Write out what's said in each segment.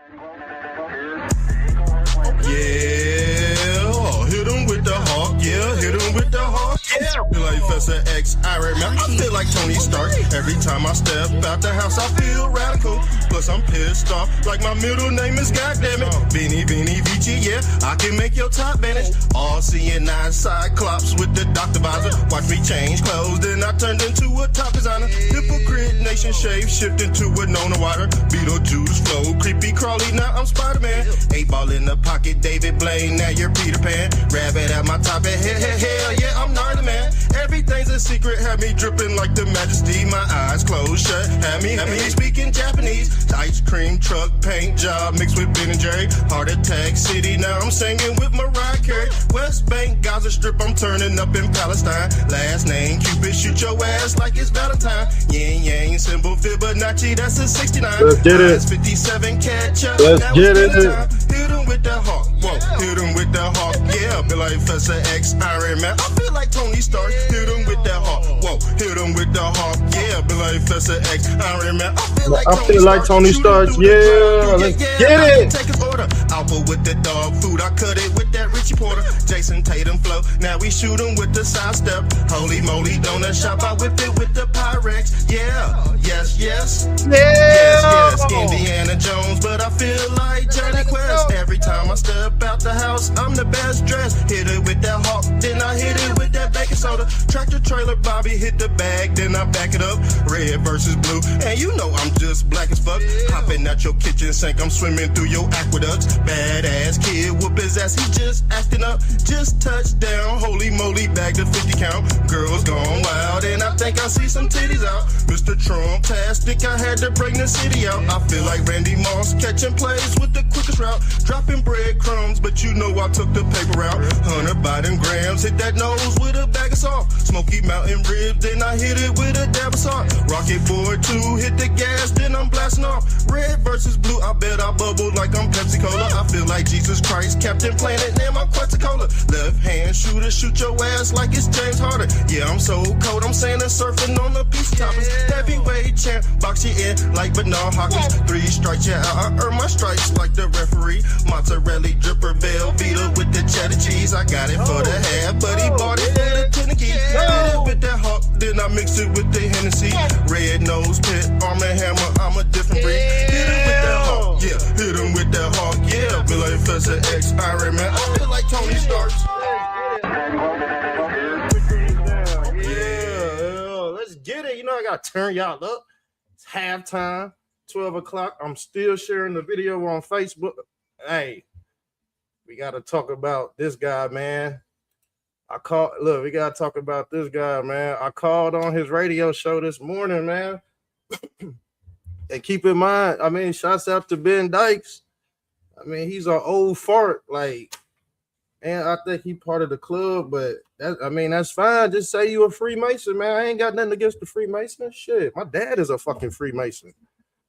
Yeah, hit him with the hawk, yeah, hit him with the hawk, yeah. Feel like Professor X, Iron Man, I feel like Tony Stark. Every time I step out the house, I feel radical. Plus I'm pissed off, like my middle name is goddammit. Beanie, Beanie, Vici, yeah, I can make your top vanish. All seeing eye cyclops with the doctor visor. Watch me change clothes, then I turned into a top designer. Hypocrite nation shape, shift into a Nona water. Beetlejuice flow, creepy crawly, now I'm Spider-Man. 8-ball in the pocket, David Blaine, now you're Peter Pan. Rabbit at my top, hell yeah, I'm gnarly man. Everything's a secret, have me dripping like the majesty. My eyes closed shut, have me speaking Japanese. Ice cream truck paint job mixed with Ben and Jerry. Heart attack city, now I'm singing with Mariah Carey. West Bank, Gaza Strip, I'm turning up in Palestine. Last name Cupid, shoot your ass like it's Valentine. Yin Yang symbol Fibonacci, that's a 69. Let's get it. 57 catch up. Let's get it. Hit him with the hawk, whoa, hit him with the hawk, yeah. Feel like Professor X, Iron Man, I feel like Tony Stark. Hit him with the hawk, whoa, hit him with the hawk, yeah. Feel like Professor X, Iron Man, I feel like Tony Stark, yeah. Let's get it. Take his order, Alpha with the dog food, I cut it with that Richie Porter. Jason Tatum flow, now we shoot him with the side step. Holy moly, donut shop, I whip it with the Pyrex, yeah. Yes, Indiana Jones, but I feel like Johnny Quest. Every time I step out the house, I'm the best dressed. Hit it with that hawk, then I hit it with that baking soda. Tractor trailer Bobby hit the bag, then I back it up. Red versus blue, and you know I'm just black as fuck. Hopping out your kitchen sink, I'm swimming through your aqueducts. Badass kid, whoop his ass, he just acting up. Just touchdown, holy moly, bag the 50 count. Girls gone wild, and I think I see some titties out. Mr. Trump-tastic, I had to bring the city out. I feel like Randy Moss, catching plays with the quickest route. Dropping breadcrumbs, but you know I took the paper route. 100 Biden grams, hit that nose with a bag of salt. Smoky Mountain ribs, then I hit it with a dab of salt. Rocket Boy 2, hit the gas, then I'm blasting off. Red versus blue, I bet I bubble like I'm Pepsi Cola. I feel like Jesus Christ, Captain Planet, name I'm Quetzalcoatl. Left hand shooter, shoot your ass like it's James Harden. Yeah, I'm so cold, I'm saying surfing on the piece of toppers. Heavyweight champ, box you in like Bernard Hopkins. 3 strikes, yeah, I earn my stripes like the referee. Mozzarella dripper, Velveeta with the cheddar cheese. I got it for the half, but he bought it for the Tennessee. Hit it with that hawk, then I mix it with the Hennessy. Red nose pit, arm and hammer, I'm a different breed. Hit it with that hawk, yeah, hit him with that hawk, yeah. Feel like Professor X, Iron Man, I feel like Tony Stark. Yeah, let's get it. You know I gotta turn y'all up. It's halftime, 12 o'clock. I'm still sharing the video on Facebook. Hey, we gotta talk about this guy, man. We gotta talk about this guy, man. I called on his radio show this morning, man. And keep in mind, I mean, shouts out to Ben Dykes. I mean, he's an old fart, like, and I think he part of the club, but that's fine. Just say you a Freemason, man. I ain't got nothing against the Freemason. Shit, my dad is a fucking Freemason.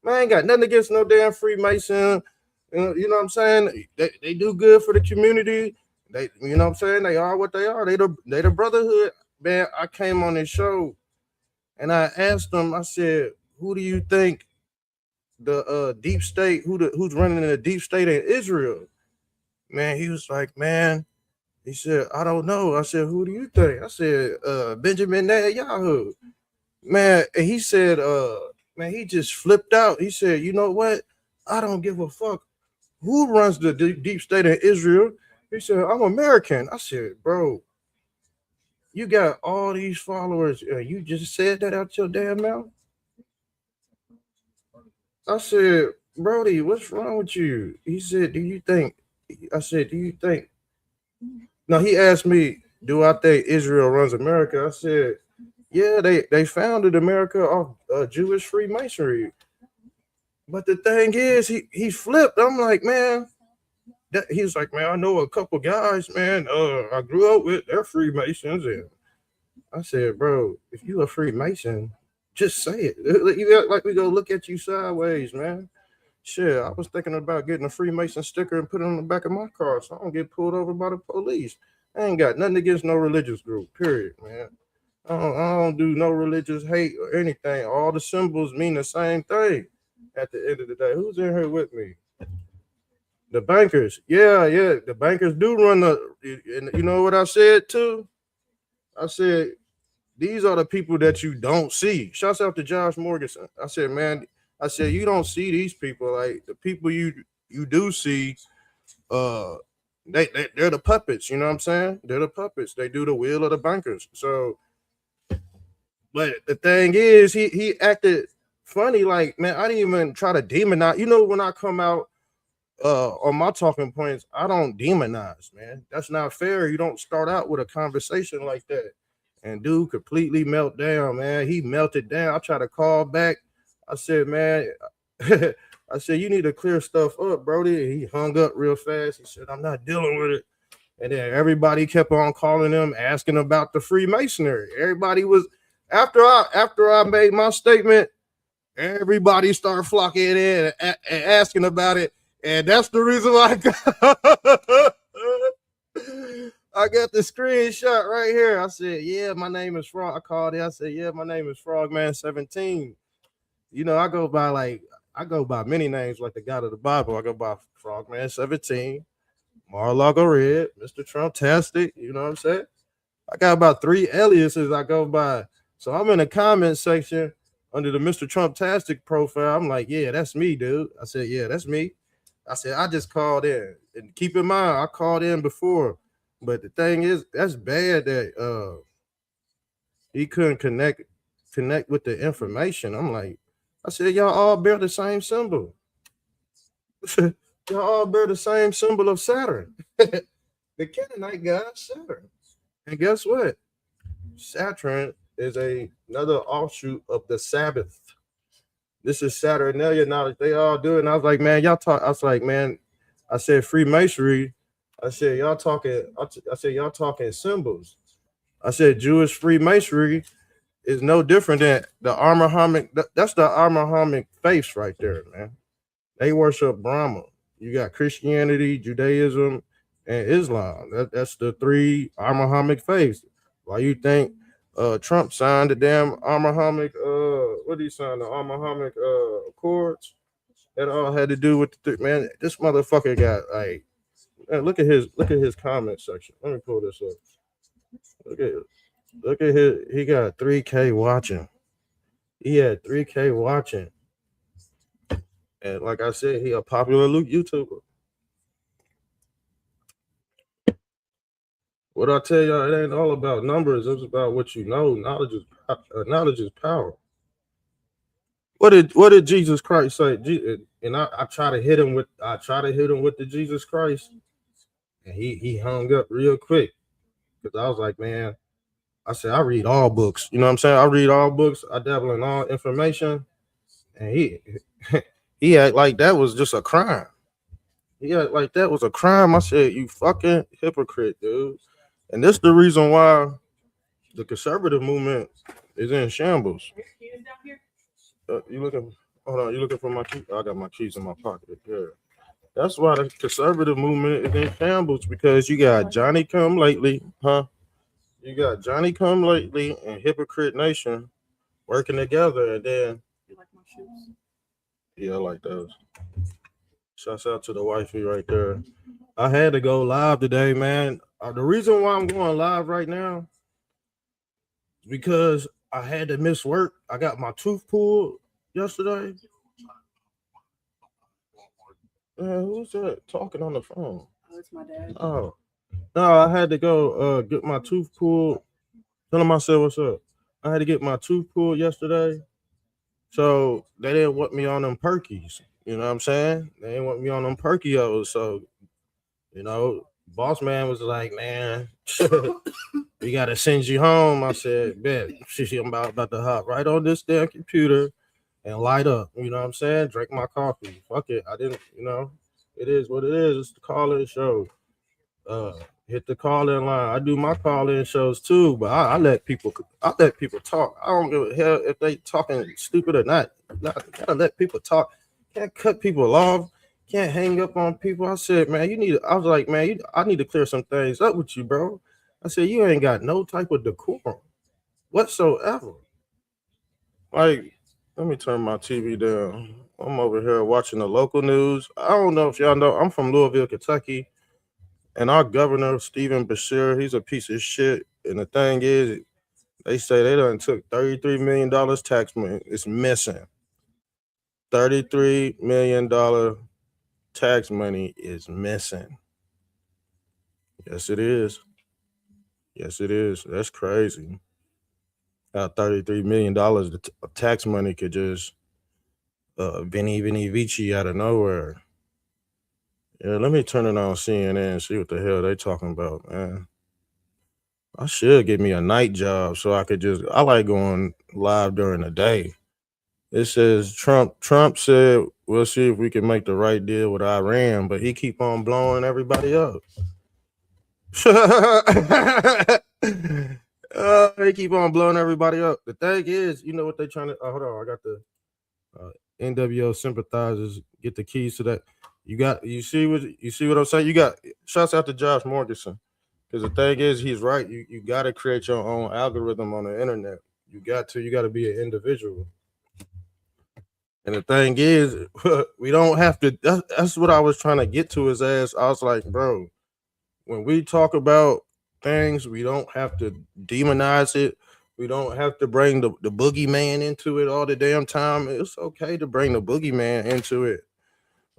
Man, I ain't got nothing against no damn Freemason. You know what I'm saying? They do good for the community. They, you know what I'm saying? They are what they are. They the brotherhood. Man, I came on this show and I asked them, I said, who do you think the deep state, who's running the deep state in Israel? Man, he was like, man, he said, I don't know. I said, who do you think? I said, Benjamin Netanyahu. Man, and he said, man, he just flipped out. He said, you know what? I don't give a fuck who runs the deep state in Israel. He said, I'm American. I said, bro, you got all these followers. You just said that out your damn mouth? I said, Brody, what's wrong with you? He said, do you think? I said, do you think? No, he asked me, do I think Israel runs America? I said, yeah, they founded America off Jewish Freemasonry. But the thing is, he flipped. I'm like, man, he was like, man, I know a couple guys, man, I grew up with, they're Freemasons. And I said, bro, if you a Freemason, just say it. You act like we go look at you sideways, man. Shit, I was thinking about getting a Freemason sticker and put it on the back of my car so I don't get pulled over by the police. I ain't got nothing against no religious group, period, man. I don't do no religious hate or anything. All the symbols mean the same thing at the end of the day. Who's in here with me? The bankers, yeah, the bankers do run and you know what I said too? I said these are the people that you don't see. Shouts out to Josh Morganson. I said, man, I said you don't see these people. Like the people you do see, uh, they're the puppets. You know what I'm saying? They're the puppets. They do the will of the bankers. So, but the thing is, he acted funny. Like, man, I didn't even try to demonize. You know, when I come out on my talking points, I don't demonize, man. That's not fair. You don't start out with a conversation like that. And dude completely melt down, man. He melted down. I tried to call back. I said, man, I said, you need to clear stuff up, Brody. He hung up real fast. He said, I'm not dealing with it. And then everybody kept on calling him, asking about the Freemasonry. Everybody was after I made my statement, everybody started flocking in and asking about it. And that's the reason why I got the screenshot right here. I said, yeah, my name is Frog. I called it. I said, yeah, my name is Frogman17. You know, I go by many names like the God of the Bible. I go by Frogman17, Mar-a-Lago Red, Mr. Trumptastic. You know what I'm saying? I got about 3 aliases I go by. So I'm in the comment section under the Mr. Trumptastic profile. I'm like, yeah, that's me, dude. I said, yeah, that's me. I said, I just called in. And keep in mind, I called in before. But the thing is, that's bad that he couldn't connect with the information. I'm like, I said, y'all all bear the same symbol. Y'all all bear the same symbol of Saturn. The Canaanite god Saturn. And guess what? Saturn is another offshoot of the Sabbath. This is Saturnalia knowledge. They all do it. And I was like, man, y'all talk. I was like, man, I said Freemasonry. I said, y'all talking. I said, y'all talking symbols. I said, Jewish Freemasonry is no different than the Abrahamic. That's the Abrahamic faiths right there, man. They worship Brahma. You got Christianity, Judaism, and Islam. That's the 3 Abrahamic faiths. Why you think Trump signed the damn Abrahamic? What did he sign? The Abrahamic Accords. That all had to do with man. This motherfucker got like. Man, look at his comment section. Let me pull this up. Look at his. He got 3K watching. He had 3K watching. And like I said, he a popular YouTuber. What I tell y'all, it ain't all about numbers. It's about what you know. Knowledge is power. What did Jesus Christ say? And I try to hit him with the Jesus Christ, and he hung up real quick because I was like, man, I said I read all books. You know what I'm saying? I read all books. I dabble in all information, and he act like that was just a crime. He act like that was a crime. I said, you fucking hypocrite, dude. And this is the reason why the conservative movement is in shambles. You looking? Hold on. You looking for my key? I got my keys in my pocket. Yeah. That's why the conservative movement is in shambles because you got Johnny Come Lately, huh? You got Johnny Come Lately and Hypocrite Nation working together, and then you like my shoes? Yeah, I like those. Shouts out to the wifey right there. I had to go live today, man. The reason why I'm going live right now is because I had to miss work. I got my tooth pulled yesterday. Who's that talking on the phone? Oh, it's my dad. Oh, no, I had to go get my tooth pulled. Tell him I said what's up. I had to get my tooth pulled yesterday. So they didn't want me on them perkies. You know what I'm saying? They didn't want me on them perkios. So, you know, boss man was like, man, we got to send you home. I said, bet. I'm about to hop right on this damn computer and light up. You know what I'm saying? Drink my coffee. Fuck it. I didn't, you know, it is what it is. It's the call-in show. Hit the call-in line. I do my call-in shows too, but I let people talk. I don't give a hell if they talking stupid or not. Gotta let people talk. Can't cut people off. Can't hang up on people. I said, man, I was like, man, I need to clear some things up with you, bro. I said, you ain't got no type of decorum whatsoever. Like, let me turn my TV down. I'm over here watching the local news. I don't know if y'all know. I'm from Louisville, Kentucky, and our governor Stephen Bashir, he's a piece of shit. And the thing is, they say they done took $33 million tax money. It's missing. $33 million tax money is missing. Yes, it is. Yes, it is. That's crazy. How $33 million of tax money could just Vinny Vici out of nowhere. Yeah, let me turn it on CNN and see what the hell they talking about, man. I should get me a night job so I could just. I like going live during the day. It says Trump said we'll see if we can make the right deal with Iran, but he keep on blowing everybody up. They keep on blowing everybody up. The thing is, you know what they trying to. Hold on, I got the NWO sympathizers. Get the keys to that. You see what I'm saying. You got shouts out to Josh Morganson, because the thing is, he's right. You got to create your own algorithm on the internet. You got to be an individual. And the thing is, we don't have to. That's what I was trying to get to his ass. I was like, bro, when we talk about things, we don't have to demonize it. We don't have to bring the boogeyman into it all the damn time. It's okay to bring the boogeyman into it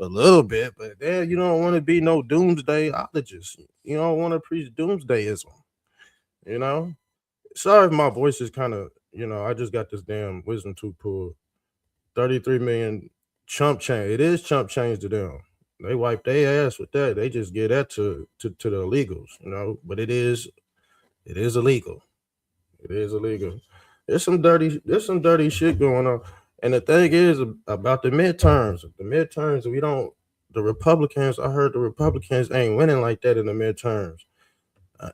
a little bit, but then you don't want to be no doomsdayologist. You don't want to preach doomsdayism. You know? Sorry if my voice is kind of, I just got this damn wisdom tooth pulled. 33 million chump change. It is chump change to them. They wipe their ass with that. They just give that to the illegals, but it is illegal. It is illegal. There's some dirty shit going on. And the thing is about the midterms. The Republicans, I heard the Republicans ain't winning like that in the midterms.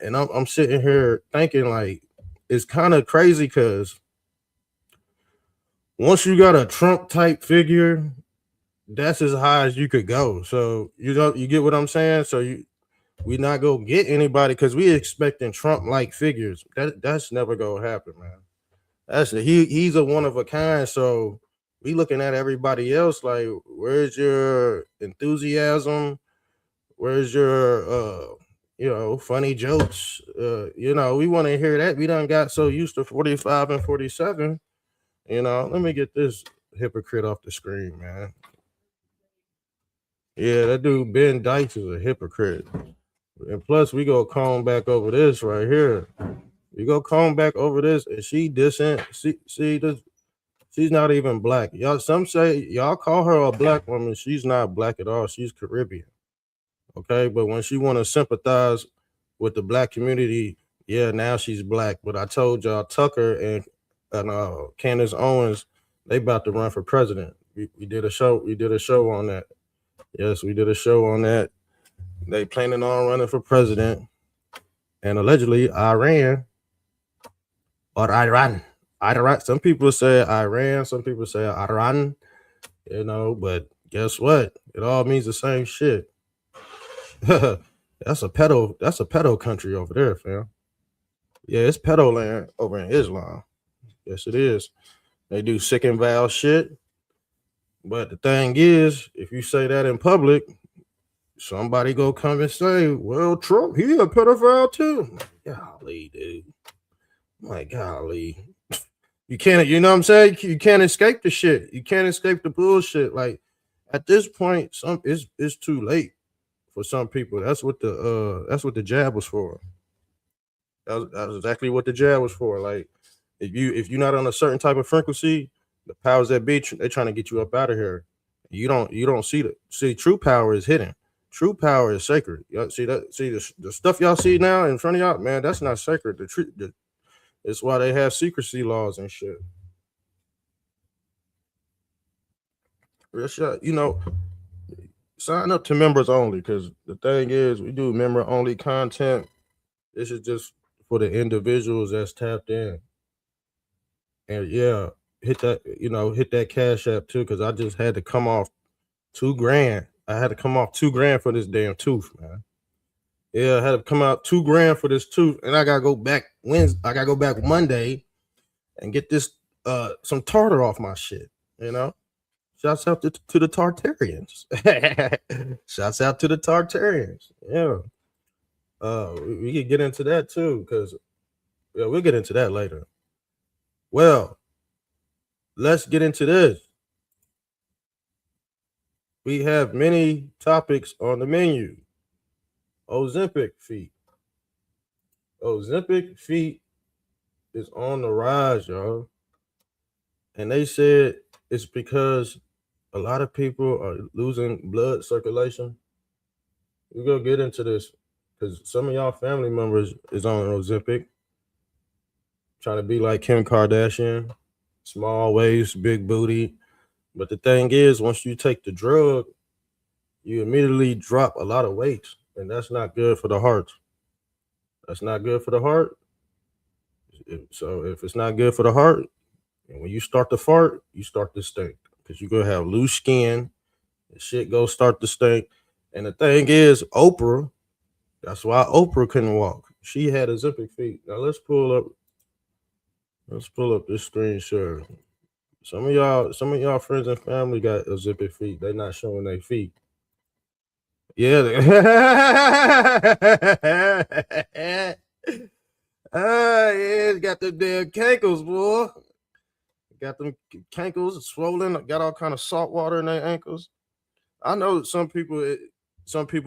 And I'm sitting here thinking like it's kind of crazy because once you got a Trump type figure, that's as high as you could go. So you get what I'm saying? So we not gonna get anybody because we expecting Trump like figures. That's never gonna happen, man. He's a one of a kind. So we looking at everybody else like, where's your enthusiasm? Where's your funny jokes? We want to hear that. We done got so used to 45 and 47. Let me get this hypocrite off the screen, man. Yeah, that dude Ben Dykes is a hypocrite. And plus, we go comb back over this right here. You go comb back over this, and she dissing. See this. She's not even black. Some say y'all call her a black woman. She's not black at all. She's Caribbean. Okay, but when she want to sympathize with the black community, yeah, now she's black. But I told y'all, Tucker and Candace Owens, they about to run for president. We did a show. We did a show on that. Yes, we did a show on that. They planning on running for president, and allegedly Iran. Some people say Iran. Some people say Iran. But guess what? It all means the same shit. That's a pedo country over there, fam. Yeah, it's pedo land over in Islam. Yes, it is. They do sick and vile shit. But the thing is, if you say that in public, somebody go come and say, well, Trump, he a pedophile too. Golly, dude. My golly. You can't, you know what I'm saying? You can't escape the shit. You can't escape the bullshit. Like at this point, it's too late for some people. That's what the jab was for. That was exactly what the jab was for. Like if you're not on a certain type of frequency, the powers that be, they're trying to get you up out of here. You don't see true power is hidden. True power is sacred. Y'all see that? See the stuff y'all see now in front of y'all, man. That's not sacred. It's why they have secrecy laws and shit. Real shit. Sign up to members only, because the thing is, we do member only content. This is just for the individuals that's tapped in. And yeah, hit that Cash App too, because I just had to come off $2,000. I had to come off $2,000 for this damn tooth, man. Yeah, I had to come out $2,000 for this tooth, and I gotta go back Wednesday. I gotta go back Monday and get this some tartar off my shit. Shouts out to the Tartarians. Shouts out to the Tartarians. Yeah. We could get into that too, because we'll get into that later. Well, let's get into this. We have many topics on the menu. Ozempic feet. Ozempic feet is on the rise, y'all. And they said it's because a lot of people are losing blood circulation. We're gonna get into this because some of y'all family members is on Ozempic, trying to be like Kim Kardashian, small waist, big booty. But the thing is, once you take the drug, you immediately drop a lot of weight, and that's not good for the heart. That's not good for the heart. So if it's not good for the heart, and when you start to fart, you start to stink because you're gonna have loose skin. And shit go start to stink. And the thing is, Oprah, that's why Oprah couldn't walk. She had Ozempic feet. Now let's pull up this screenshot. Some of y'all friends and family got Ozempic feet. They're not showing their feet. Yeah. Yeah, got them damn cankles, boy. Got them cankles swollen, got all kind of salt water in their ankles. I know some people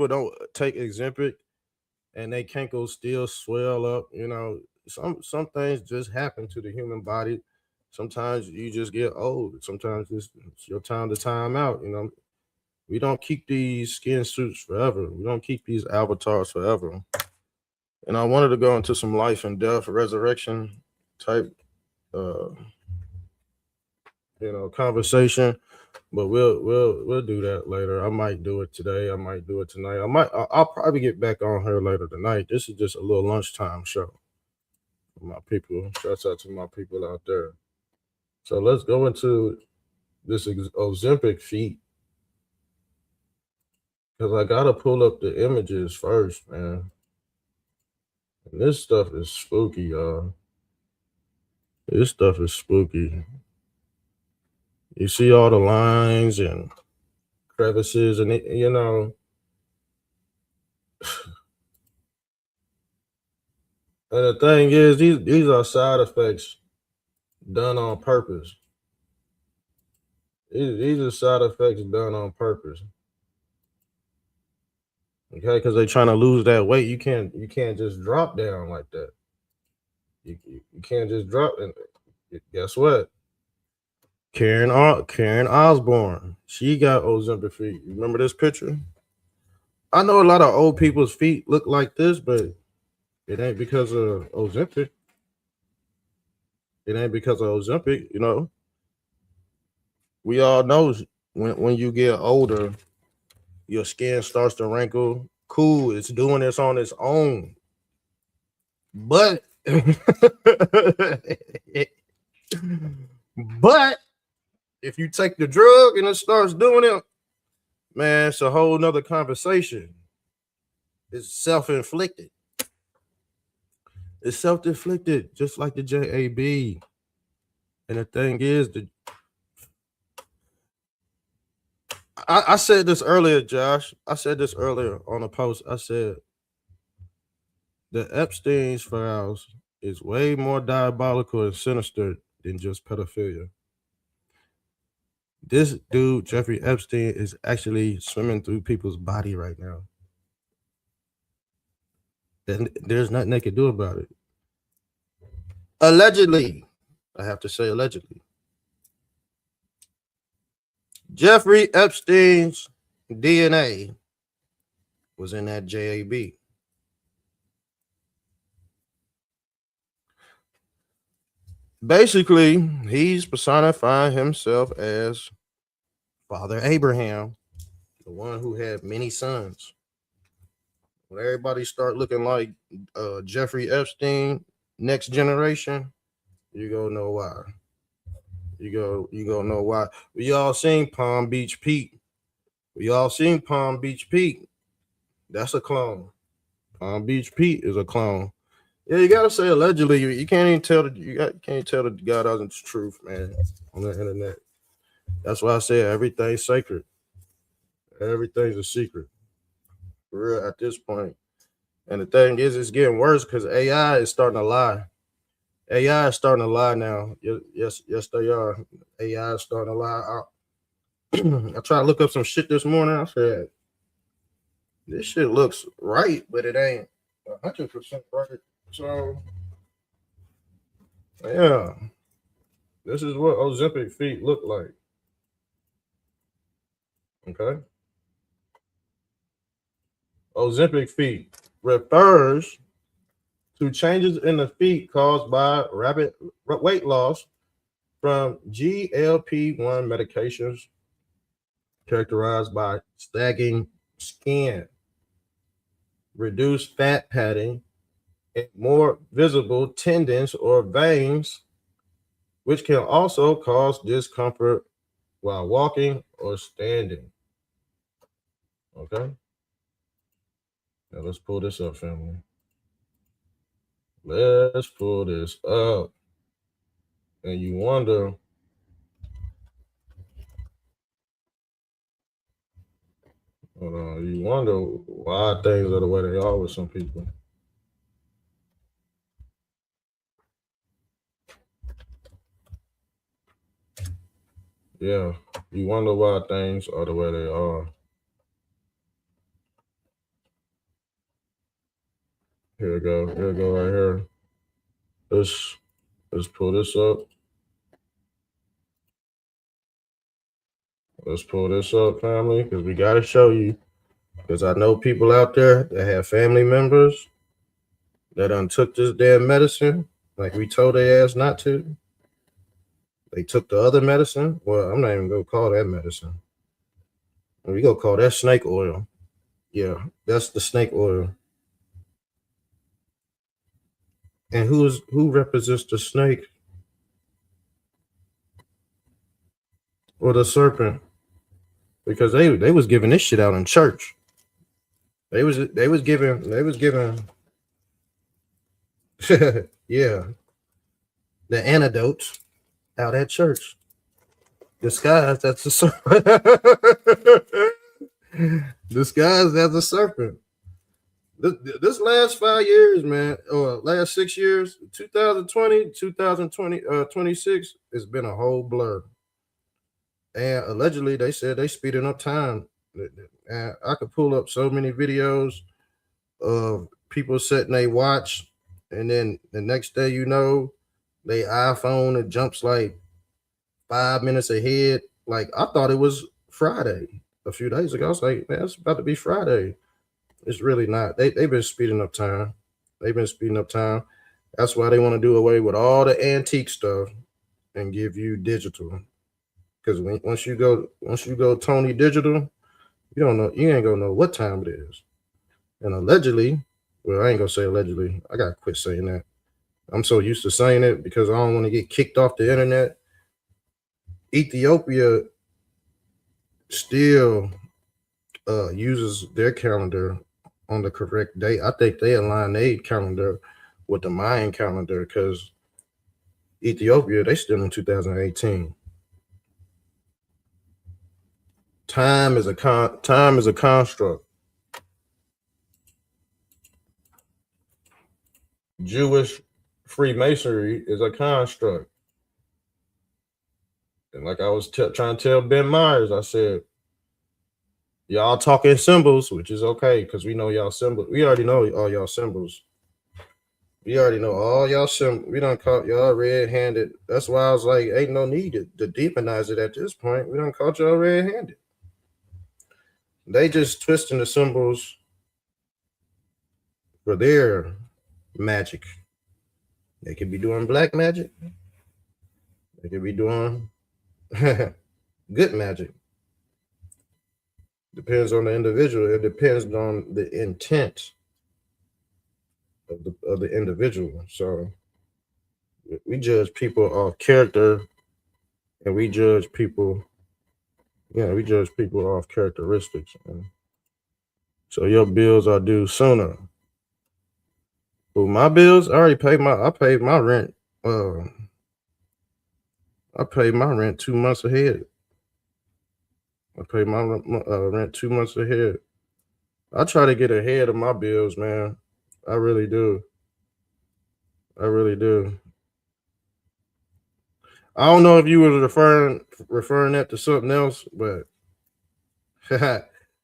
don't take Ozempic and they cankles still swell up. You know, some things just happen to the human body. Sometimes you just get old. Sometimes it's your time to time out. You know, we don't keep these skin suits forever. We don't keep these avatars forever. And I wanted to go into some life and death, resurrection type, conversation. But we'll do that later. I might do it today. I might do it tonight. I'll probably get back on her later tonight. This is just a little lunchtime show for my people. Shouts out to my people out there. So let's go into this Ozempic feat because I gotta pull up the images first, man. And this stuff is spooky, y'all. This stuff is spooky. You see all the lines and crevices, and you know. And the thing is, these are side effects done on purpose. These are side effects done on purpose. Okay, because they're trying to lose that weight. You can't just drop down like that. You can't just drop. And guess what? Karen Osborne. She got Ozempic feet. You remember this picture? I know a lot of old people's feet look like this, but it ain't because of Ozempic. It ain't because of Ozempic, you know. We all know when you get older, your skin starts to wrinkle. Cool, it's doing this on its own. But but if you take the drug and it starts doing it, man, it's a whole nother conversation. It's self-inflicted. It's self-inflicted, just like the JAB. And the thing is, I said this earlier, Josh. I said this earlier on a post. I said the Epstein's files is way more diabolical and sinister than just pedophilia. This dude, Jeffrey Epstein, is actually swimming through people's body right now. And there's nothing they can do about it. Allegedly, I have to say allegedly. Jeffrey Epstein's DNA was in that JAB. Basically, he's personifying himself as Father Abraham, the one who had many sons. When everybody start looking like Jeffrey Epstein, next generation, you gonna know why. You gonna know why. We all seen Palm Beach Pete. That's a clone. Palm Beach Pete is a clone. Yeah, you gotta say allegedly. You can't even tell you can't tell the God isn't the truth, man, on the internet. That's why I said everything's sacred. Everything's a secret. For real at this point. And the thing is, it's getting worse because AI is starting to lie. AI is starting to lie now. Yes, they are. AI is starting to lie. I tried to look up some shit this morning. I said, this shit looks right, but it ain't 100% right. So, yeah, this is what Ozempic feet look like. Okay. Ozempic feet refers to changes in the feet caused by rapid weight loss from GLP-1 medications characterized by sagging skin, reduced fat padding, and more visible tendons or veins, which can also cause discomfort while walking or standing. Okay? Now let's pull this up, family. Let's pull this up. And you wonder, you wonder why things are the way they are with some people. Yeah, you wonder why things are the way they are. Here we go. Here we go right here. Let's pull this up. Let's pull this up, family, because we got to show you. Because I know people out there that have family members that done took this damn medicine, like we told their ass not to. They took the other medicine. Well, I'm not even going to call that medicine. We going to call that snake oil. Yeah, that's the snake oil. And who represents the snake or the serpent? Because they was giving this shit out in church. They was giving yeah, the antidotes out at church. Disguised as a serpent. Disguised as a serpent. This last 5 years, man, or last 6 years, 2020, 2020, 26, it's been a whole blur. And allegedly, they said they speeding up time. And I could pull up so many videos of people setting their watch, and then the next day, you know, they iPhone, it jumps like 5 minutes ahead. Like, I thought it was Friday a few days ago. I was like, man, it's about to be Friday. It's really not. They've been speeding up time. They've been speeding up time. That's why they want to do away with all the antique stuff and give you digital. Because once you go Tony digital, you ain't gonna know what time it is. And allegedly, well, I ain't gonna say allegedly. I gotta quit saying that. I'm so used to saying it because I don't want to get kicked off the internet. Ethiopia still uses their calendar on the correct date. I think they align their calendar with the Mayan calendar because Ethiopia, they still in 2018. Time is a construct. Jewish Freemasonry is a construct. And like I was trying to tell Ben Myers, I said, y'all talking symbols, which is okay because we know y'all symbols. We already know all y'all symbols. We already know all y'all symbols. We done caught y'all red-handed. That's why I was like, ain't no need to demonize it at this point. We done caught y'all red-handed. They just twisting the symbols for their magic. They could be doing black magic. They could be doing good magic. Depends on the individual. It depends on the intent of the individual. So we judge people off character, and we judge people off characteristics. So your bills are due sooner. Well, my bills, I paid my rent. I paid my rent 2 months ahead. I pay my rent 2 months ahead. I try to get ahead of my bills, man. I really do. I really do. I don't know if you were referring that to something else, but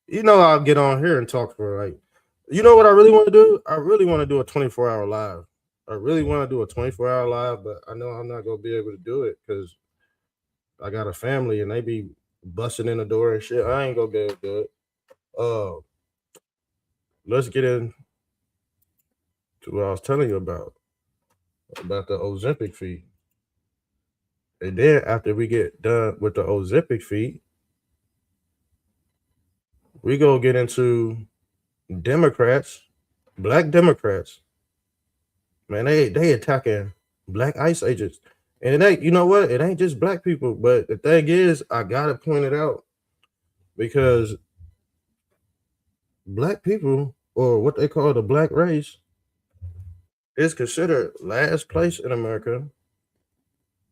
you know I'll get on here and talk for like, you know what I really want to do? I really want to do a 24-hour live. I really want to do a 24-hour live, but I know I'm not gonna be able to do it because I got a family and they be busting in the door and shit. I ain't gonna be able to do it. Let's get into what I was telling you about the Ozempic fee. And then after we get done with the Ozempic fee, we go get into Democrats, black Democrats. Man, they attacking black ICE agents. And it ain't, you know what? It ain't just black people. But the thing is, I gotta point it out because black people, or what they call the black race, is considered last place in America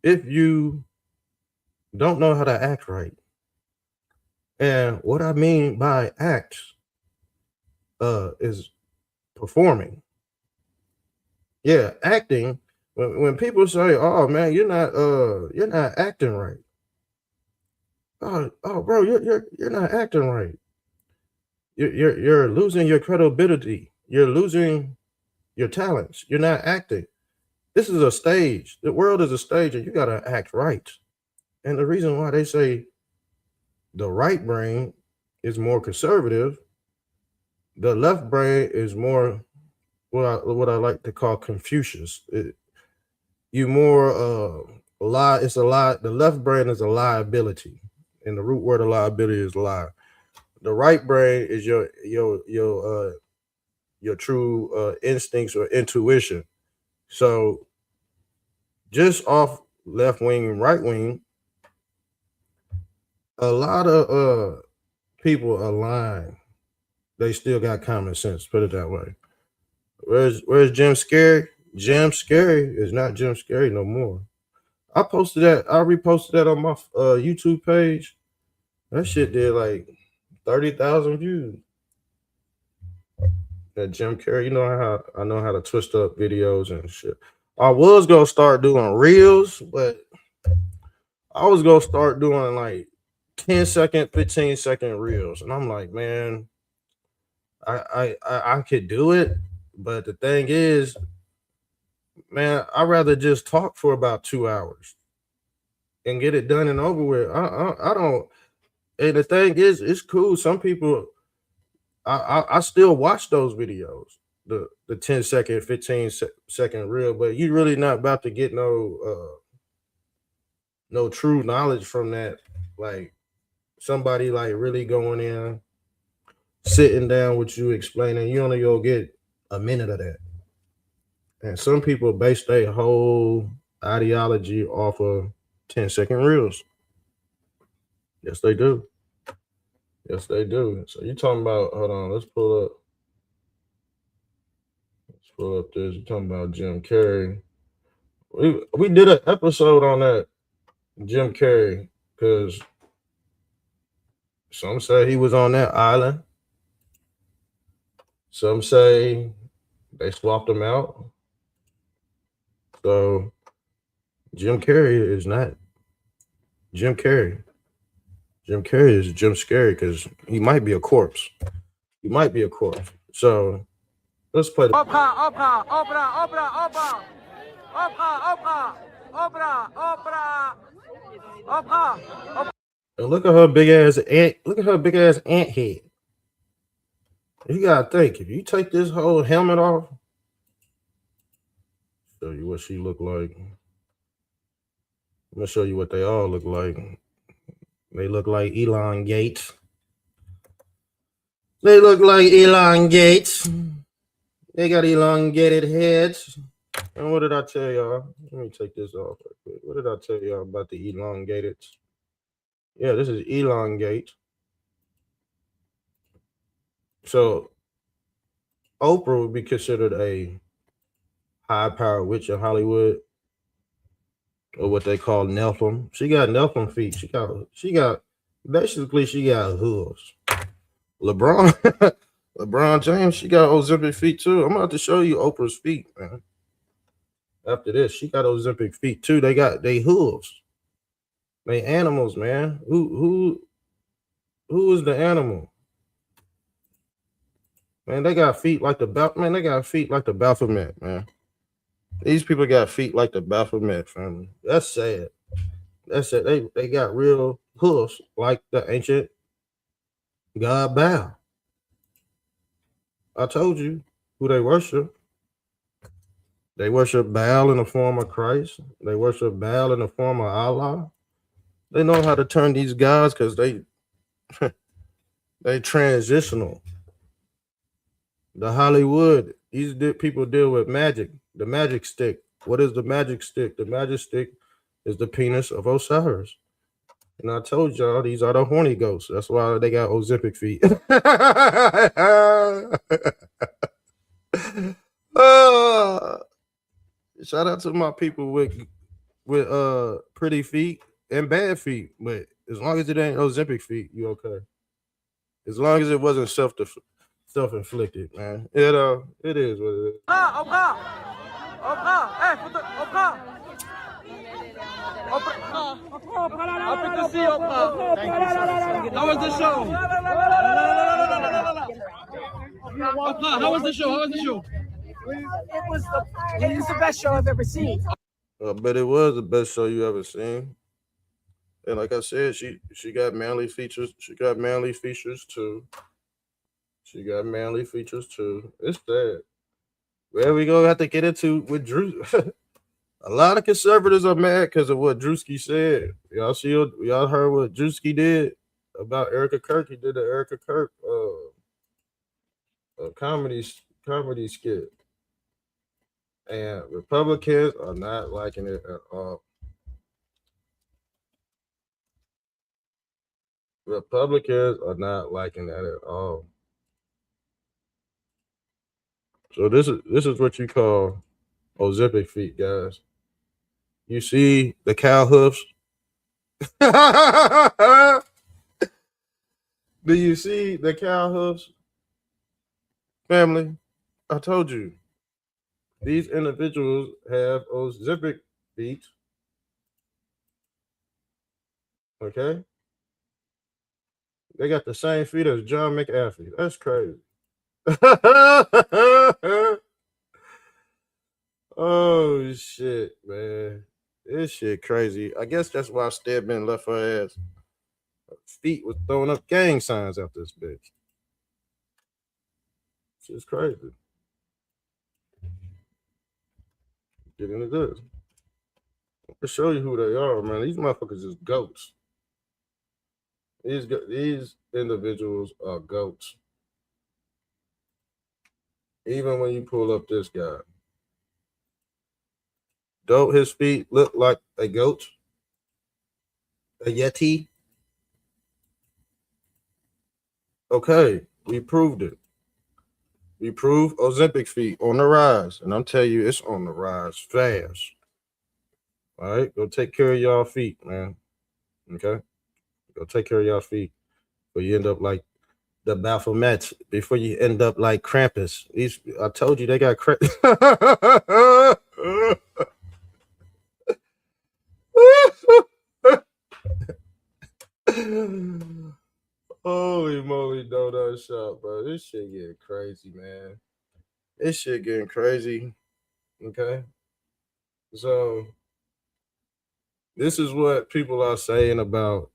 if you don't know how to act right. And what I mean by act is performing. Yeah, acting. When people say, "Oh man, you're not acting right." Oh, bro, you're not acting right. You're losing your credibility. You're losing your talents. You're not acting. This is a stage. The world is a stage, and you gotta act right. And the reason why they say the right brain is more conservative, the left brain is more what I like to call Confucius. You more lie. It's a lie. The left brain is a liability, and the root word of liability is lie. The right brain is your true instincts or intuition. So just off left wing and right wing, a lot of people are lying. They still got common sense. Put it that way. Where's Jim Scary? Jim Scary is not Jim Scary no more. I posted that. I reposted that on my YouTube page. That shit did like 30,000 views. That Jim Carrey, you know how I know how to twist up videos and shit. I was gonna start doing reels, but I was gonna start doing like 10-second, 15-second reels, and I'm like, man, I could do it, but the thing is, man, I'd rather just talk for about 2 hours and get it done and over with. I don't. And the thing is, it's cool. Some people, I still watch those videos, the 10-second, 15-second reel, but you really not about to get no true knowledge from that. Like somebody like really going in, sitting down with you, explaining. You only go get a minute of that. And some people base their whole ideology off of 10-second reels. Yes, they do. Yes, they do. So you talking about? Hold on, let's pull up. Let's pull up this. You talking about Jim Carrey? We did an episode on that Jim Carrey because some say he was on that island. Some say they swapped him out. So Jim Carrey is not Jim Carrey. Jim Carrey is Jim Scary because he might be a corpse. He might be a corpse. So let's play the and look at her big ass ant. Look at her big ass ant head. You gotta think, if you take this whole helmet off, show you what she look like. I'm gonna show you what they all look like. They look like elongates. They look like elongates. They got elongated heads. And what did I tell y'all? Let me take this off real quick. What did I tell y'all about the elongated? Yeah, this is elongate. So Oprah would be considered a high-powered witch in Hollywood, or what they call Nephilim. She got Nephilim feet. She got Basically, she got hooves. LeBron, LeBron James, she got Ozempic feet too. I'm about to show you Oprah's feet, man. After this, she got Ozempic feet too. They hooves. They animals, man. Who is the animal? Man, they got feet like the man. They got feet like the Baphomet, man. These people got feet like the Baphomet family. That's sad. That's it. They got real hoofs like the ancient god Baal. I told you who they worship. They worship Baal in the form of Christ. They worship Baal in the form of Allah. They know how to turn these gods because they transitional. The Hollywood, these people deal with magic. The magic stick. What is the magic stick? The magic stick is the penis of Osiris. And I told y'all these are the horny ghosts. That's why they got Ozempic feet. Shout out to my people with pretty feet and bad feet. But as long as it ain't Ozempic feet, you okay. As long as it wasn't self-inflicted, man. It is what it is. How was the show? How was the show? It was the best show I've ever seen. I bet it was the best show you ever seen. And like I said, she got manly features. She got manly features too. It's that. Where we go have to get into with Drew. A lot of conservatives are mad because of what Druski said. Y'all heard what Druski did about Erika Kirk? He did the Erika Kirk comedy skit. And Republicans are not liking it at all. Republicans are not liking that at all. So this is what you call Ozempic feet, guys. You see the cow hoofs? Do you see the cow hoofs? Family, I told you. These individuals have Ozempic feet. Okay? They got the same feet as John McAfee. That's crazy. Oh shit, man. This shit crazy. I guess that's why Stedman left her ass. Her feet was throwing up gang signs out this bitch. Shit's crazy. Get into this. I'll show you who they are, man. These motherfuckers is goats. These individuals are goats. Even when you pull up this guy. Don't his feet look like a goat? A yeti? Okay, we proved it. We proved Ozempic feet on the rise. And I'm telling you, it's on the rise fast. All right, go take care of y'all feet, man. Okay? Go take care of y'all feet. Before you end up like the Baphomet, before you end up like Krampus. I told you they got Krampus. Holy moly, donut shop, bro. This shit getting crazy, man. This shit getting crazy. Okay. So this is what people are saying about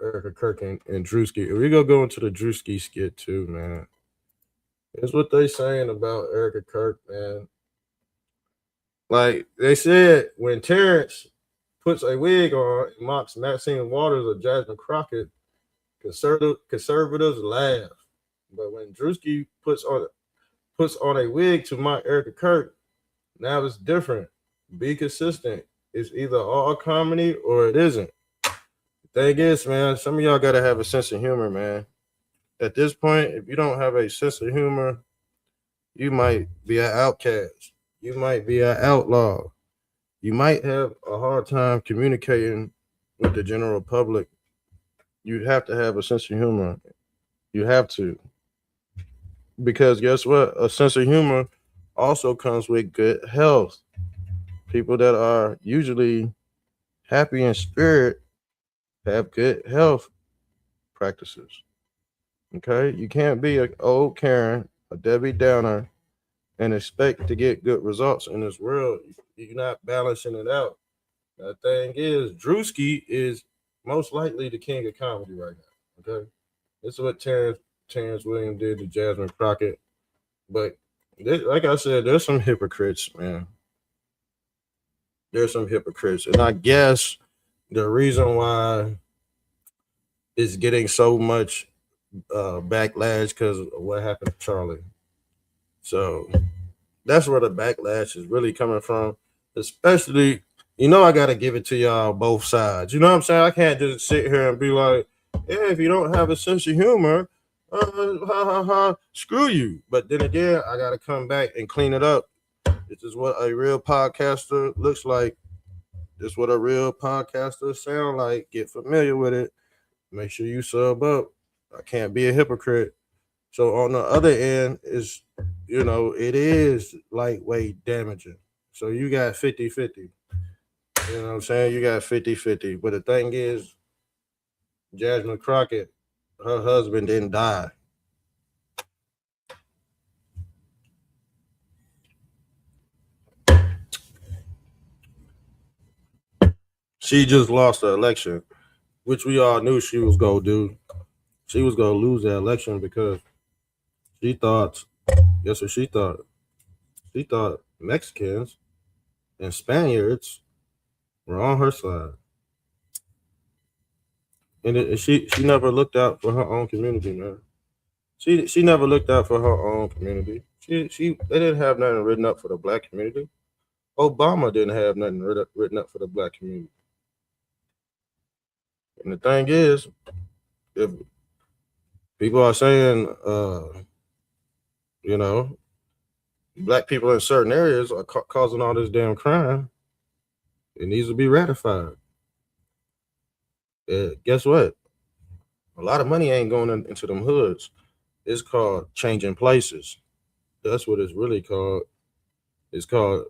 Erika Kirk and Druski. We're gonna go into the Druski skit too, man. Here's what they saying about Erika Kirk, man. Like they said, when Terrence puts a wig on, mocks Maxine Waters or Jasmine Crockett, conservatives laugh. But when Druski puts on a wig to mock Erika Kirk, now it's different. Be consistent. It's either all comedy or it isn't. The thing is, man, some of y'all gotta have a sense of humor, man. At this point, if you don't have a sense of humor, you might be an outcast. You might be an outlaw. You might have a hard time communicating with the general public, you'd have to have a sense of humor. You have to, because guess what? A sense of humor also comes with good health. People that are usually happy in spirit have good health practices. Okay, you can't be an old Karen, a Debbie Downer, and expect to get good results in this world. You're not balancing it out. The thing is, Druski is most likely the king of comedy right now. Okay, this is what Terrence Williams did to Jasmine Crockett. But like I said, there's some hypocrites, man. There's some hypocrites, and I guess the reason why it's getting so much backlash because of what happened to Charlie. So that's where the backlash is really coming from. Especially, I got to give it to y'all both sides. You know what I'm saying? I can't just sit here and be like, yeah, if you don't have a sense of humor, screw you. But then again, I got to come back and clean it up. This is what a real podcaster looks like. This is what a real podcaster sound like. Get familiar with it. Make sure you sub up. I can't be a hypocrite. So on the other end is, it is lightweight damaging. So you got 50-50. You know what I'm saying? You got 50-50. But the thing is, Jasmine Crockett, her husband didn't die. She just lost the election, which we all knew she was going to do. She was going to lose the election because she thought, guess what she thought? She thought Mexicans and Spaniards were on her side. And she never looked out for her own community, man. She never looked out for her own community. They didn't have nothing written up for the black community. Obama didn't have nothing written up for the black community. And the thing is, if people are saying, black people in certain areas are causing all this damn crime, it needs to be ratified. Guess what? A lot of money ain't going into them hoods. It's called changing places. That's what it's really called. It's called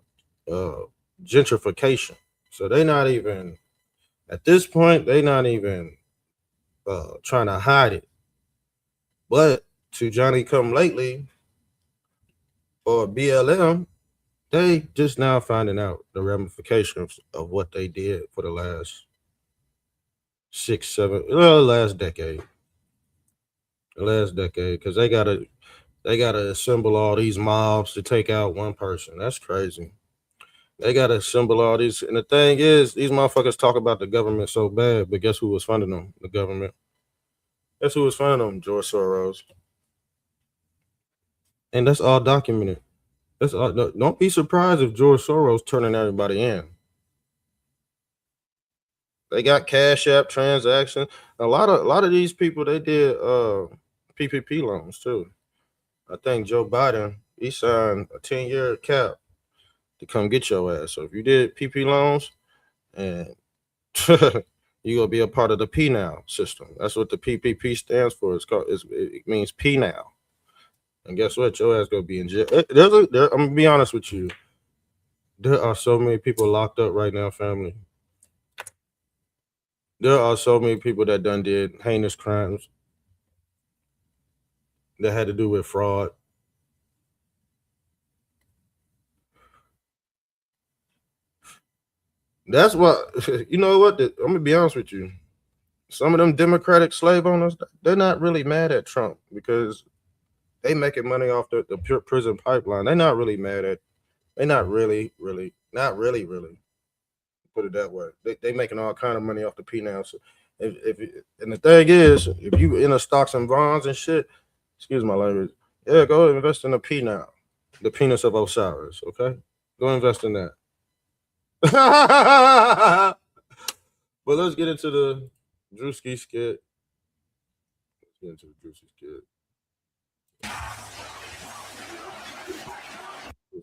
gentrification. So they not even, at this point, they not even trying to hide it. But to Johnny Come Lately or BLM, they just now finding out the ramifications of what they did for the last last decade. The last decade, because they gotta assemble all these mobs to take out one person. That's crazy. They gotta assemble all these, and the thing is, these motherfuckers talk about the government so bad, but guess who was funding them? The government. Guess who was funding them? George Soros. And that's all documented. That's all. Don't be surprised if George Soros turning everybody in. They got Cash App transactions. A lot of these people, they did PPP loans too. I think Joe Biden, he signed a 10-year cap to come get your ass. So if you did PP loans, and you're gonna be a part of the P-Now system. That's what the PPP stands for. It means P-Now. And guess what? Your ass gonna be in jail. I'm gonna be honest with you. There are so many people locked up right now, family. There are so many people that done did heinous crimes that had to do with fraud. That's what, you know what? I'm gonna be honest with you. Some of them Democratic slave owners, they're not really mad at Trump because they making money off the pure prison pipeline. They're not really mad at. They're not really. Put it that way. They making all kind of money off the P-Now. So and the thing is, if you in the stocks and bonds and shit, excuse my language, yeah, go invest in the P-Now, the penis of Osiris. Okay, go invest in that. But let's get into the Druski skit. Let's get into the Druski skit.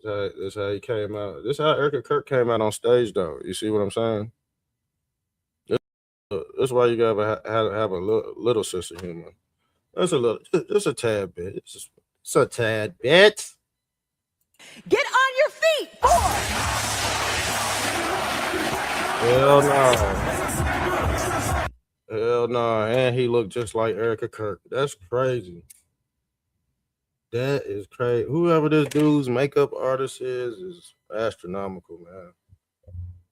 That's how he came out. This is how Erika Kirk came out on stage, though. You see what I'm saying? That's why you gotta have a little sense of humor. That's a little, just a tad bit. It's a tad bit. Get on your feet, boy! Hell no. Hell no. And he looked just like Erika Kirk. That's crazy. That is crazy. Whoever this dude's makeup artist is astronomical, man.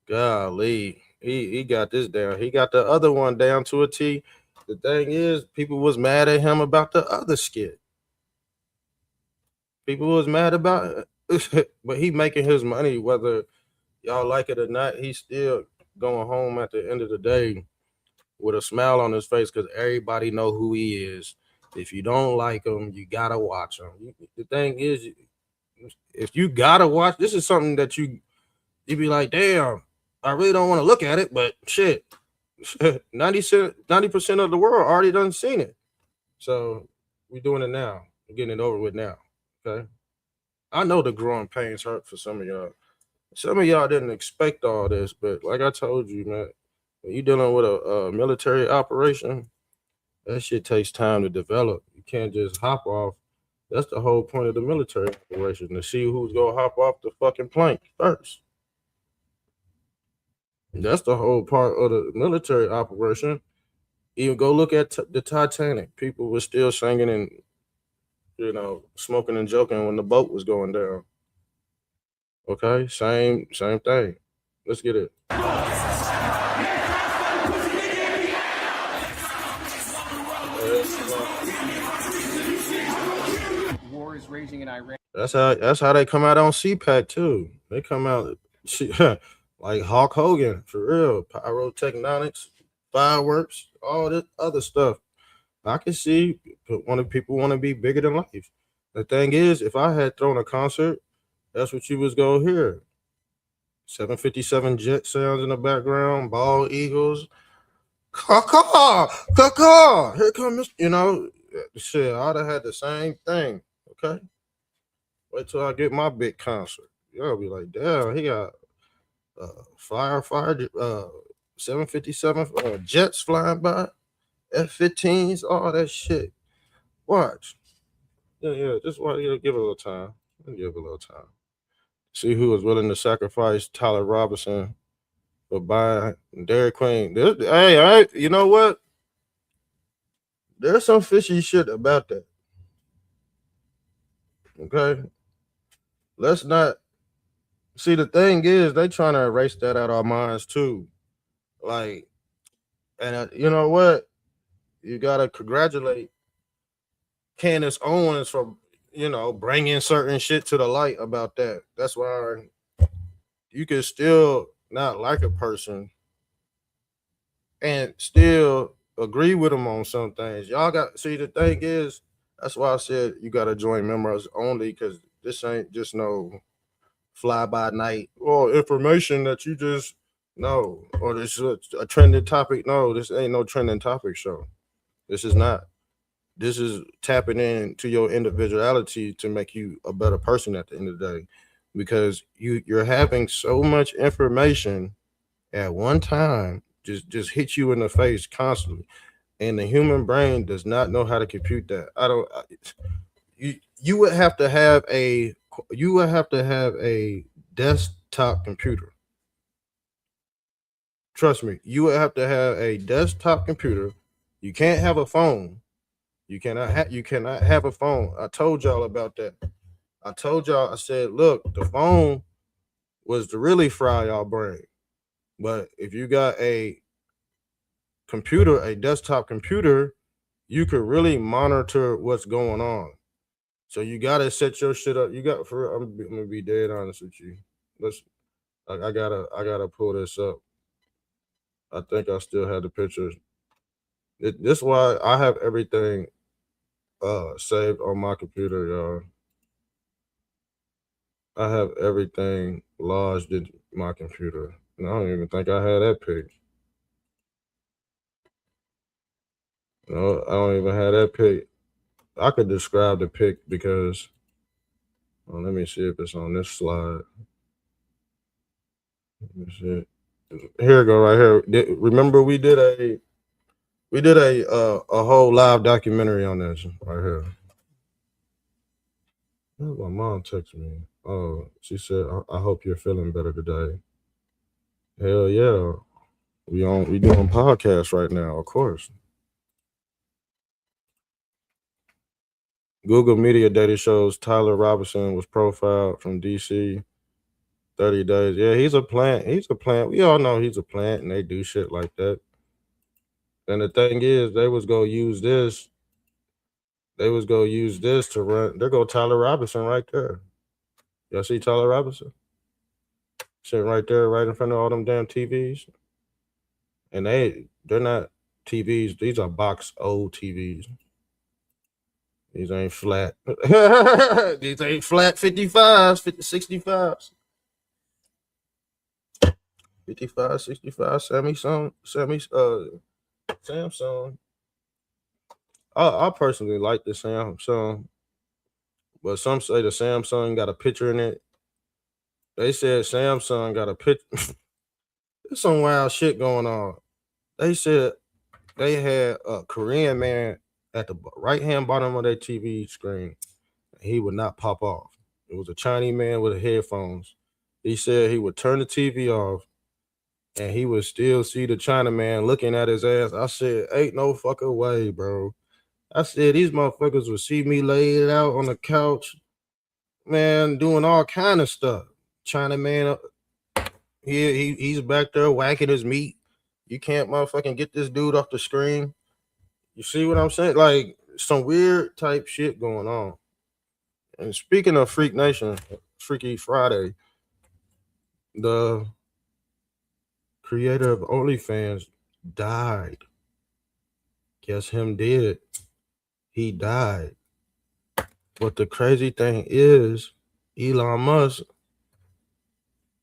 Golly. He got this down. He got the other one down to a T. The thing is, people was mad at him about the other skit. People was mad about it. But he making his money, whether y'all like it or not. He's still going home at the end of the day with a smile on his face because everybody know who he is. If you don't like him, you gotta watch him. The thing is, if you gotta watch, this is something that you be like, damn, I really don't want to look at it, but shit, 90% of the world already done seen it. So we're doing it now. We're getting it over with now. Okay. I know the growing pains hurt for some of y'all. Some of y'all didn't expect all this, but like I told you, man, when you're dealing with a military operation, that shit takes time to develop. You can't just hop off. That's the whole point of the military operation, to see who's gonna hop off the fucking plank first. That's the whole part of the military operation. Even go look at the Titanic. People were still singing and, smoking and joking when the boat was going down. Okay, same thing. Let's get it. War is raging in Iran. That's how they come out on CPAC too. They come out like Hulk Hogan, for real. Pyrotechnics, fireworks, all this other stuff. I can see people want to be bigger than life. The thing is, if I had thrown a concert, that's what you was going to hear. 757 jet sounds in the background, bald eagles. Caw-caw, caw-caw. Here comes, shit, I'd have had the same thing, okay? Wait till I get my big concert. Y'all be like, damn, he got fire, 757 jets flying by, F-15s, all that shit. Watch. Yeah, just give it a little time. Give it a little time. See who was willing to sacrifice Tyler Robinson for buying Dairy Queen. Hey, you know what? There's some fishy shit about that. Okay? Let's not. See, the thing is, they trying to erase that out of our minds too. Like, and you know what? You got to congratulate Candace Owens for, bringing certain shit to the light about that. That's why you can still not like a person and still agree with them on some things. Y'all the thing is, that's why I said you got to join members only, because this ain't just no fly by night or information that you just know, or this is a trending topic. No, this ain't no trending topic show. This is not. This is tapping into your individuality to make you a better person at the end of the day, because you're having so much information at one time just hit you in the face constantly, and the human brain does not know how to compute that. You would have to have a desktop computer. Trust me, you would have to have a desktop computer. You can't have a phone. You cannot have a phone. I told y'all about that. I said, look, the phone was to really fry y'all brain. But if you got a computer, a desktop computer, you could really monitor what's going on. So you gotta set your shit up. I'm gonna be dead honest with you. I gotta pull this up. I think I still have the pictures. This is why I have everything saved on my computer, y'all. I have everything lodged in my computer. And I don't even think I had that pic. No, I don't even have that pic. I could describe the pic because, let me see if it's on this slide. Let me see. Here we go, right here. Remember we did We did a whole live documentary on this right here. My mom texted me. Oh, she said, I hope you're feeling better today. Hell yeah. We doing podcasts right now, of course. Google Media data shows Tyler Robinson was profiled from DC 30 days. Yeah, he's a plant. He's a plant. We all know he's a plant and they do shit like that. And the thing is, they was gonna use this. They was gonna use this to run. There go Tyler Robinson right there. Y'all see Tyler Robinson? Sitting right there, right in front of all them damn TVs. And they're not TVs. These are box old TVs. These ain't flat. These ain't flat 55s, 65s. 55, 65, Samsung. I personally like the Samsung, but some say the Samsung got a picture in it. They said Samsung got a picture. There's some wild shit going on. They said they had a Korean man at the right-hand bottom of their TV screen. He would not pop off. It was a Chinese man with headphones. He said he would turn the TV off and he would still see the Chinaman looking at his ass. I said, ain't no fucking way, bro. I said, these motherfuckers would see me laid out on the couch, man, doing all kind of stuff. Chinaman, he's back there whacking his meat. You can't motherfucking get this dude off the screen. You see what I'm saying? Like, some weird type shit going on. And speaking of Freak Nation, Freaky Friday, the creator of OnlyFans died. Guess him did. He died. But the crazy thing is, Elon Musk,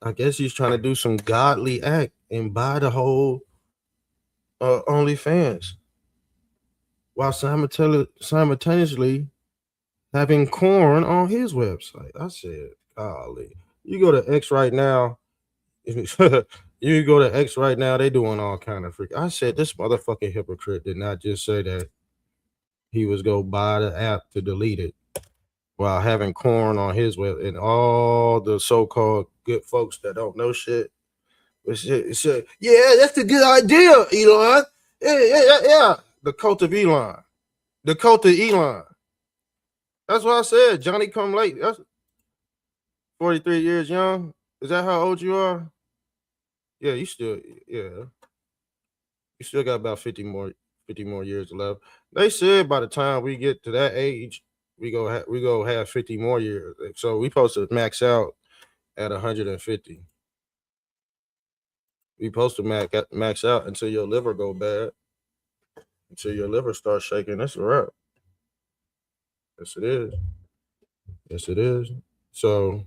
I guess he's trying to do some godly act and buy the whole OnlyFans while simultaneously having corn on his website. I said, golly. You go to X right now. You go to X right now, they doing all kind of freak. I said, this motherfucking hypocrite did not just say that he was go buy the app to delete it while having corn on his web, and all the so-called good folks that don't know shit. Said, yeah, that's a good idea, Elon. Yeah. The cult of Elon. The cult of Elon. That's what I said. Johnny come late. That's 43 years young. Is that how old you are? Yeah, you still got about 50 more years left. They said by the time we get to that age, we go have 50 more years. So we supposed to max out at 150. We supposed to max out until your liver go bad, until your liver starts shaking. That's a wrap. Yes, it is. Yes, it is. So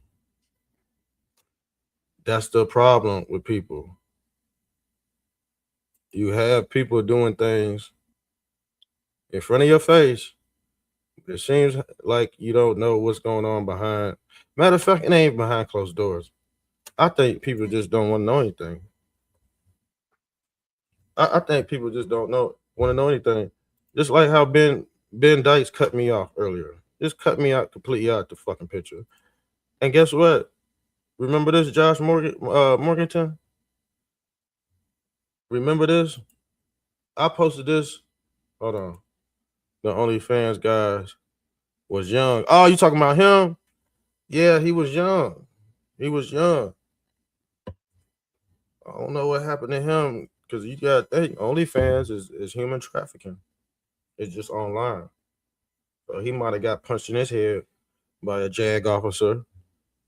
that's the problem with people. You have people doing things in front of your face. It seems like you don't know what's going on behind. Matter of fact, it ain't behind closed doors. I think people just don't want to know anything. I think people just don't want to know anything. Just like how Ben Dykes cut me off earlier. Just cut me out completely out the fucking picture. And guess what? Remember this, Josh Morganton? Remember this? I posted this. Hold on. The OnlyFans guys was young. Oh, you talking about him? Yeah, he was young. He was young. I don't know what happened to him, because you got to think OnlyFans is human trafficking. It's just online. So he might have got punched in his head by a JAG officer,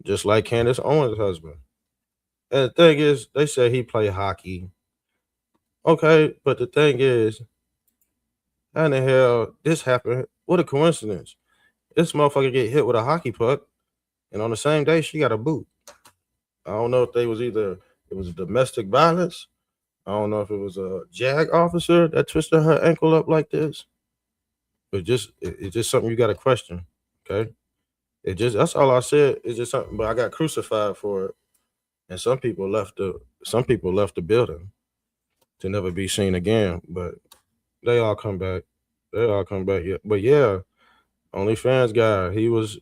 just like Candace Owens' husband. And the thing is, they say he played hockey. Okay, but the thing is, how in the hell this happened? What a coincidence. This motherfucker get hit with a hockey puck, and on the same day, she got a boot. I don't know if it was domestic violence. I don't know if it was a JAG officer that twisted her ankle up like this. But it's just something you got to question, okay? That's all I said. It's just something, but I got crucified for it, and some people left the building to never be seen again. But They all come back. Yeah, but yeah, OnlyFans guy. He was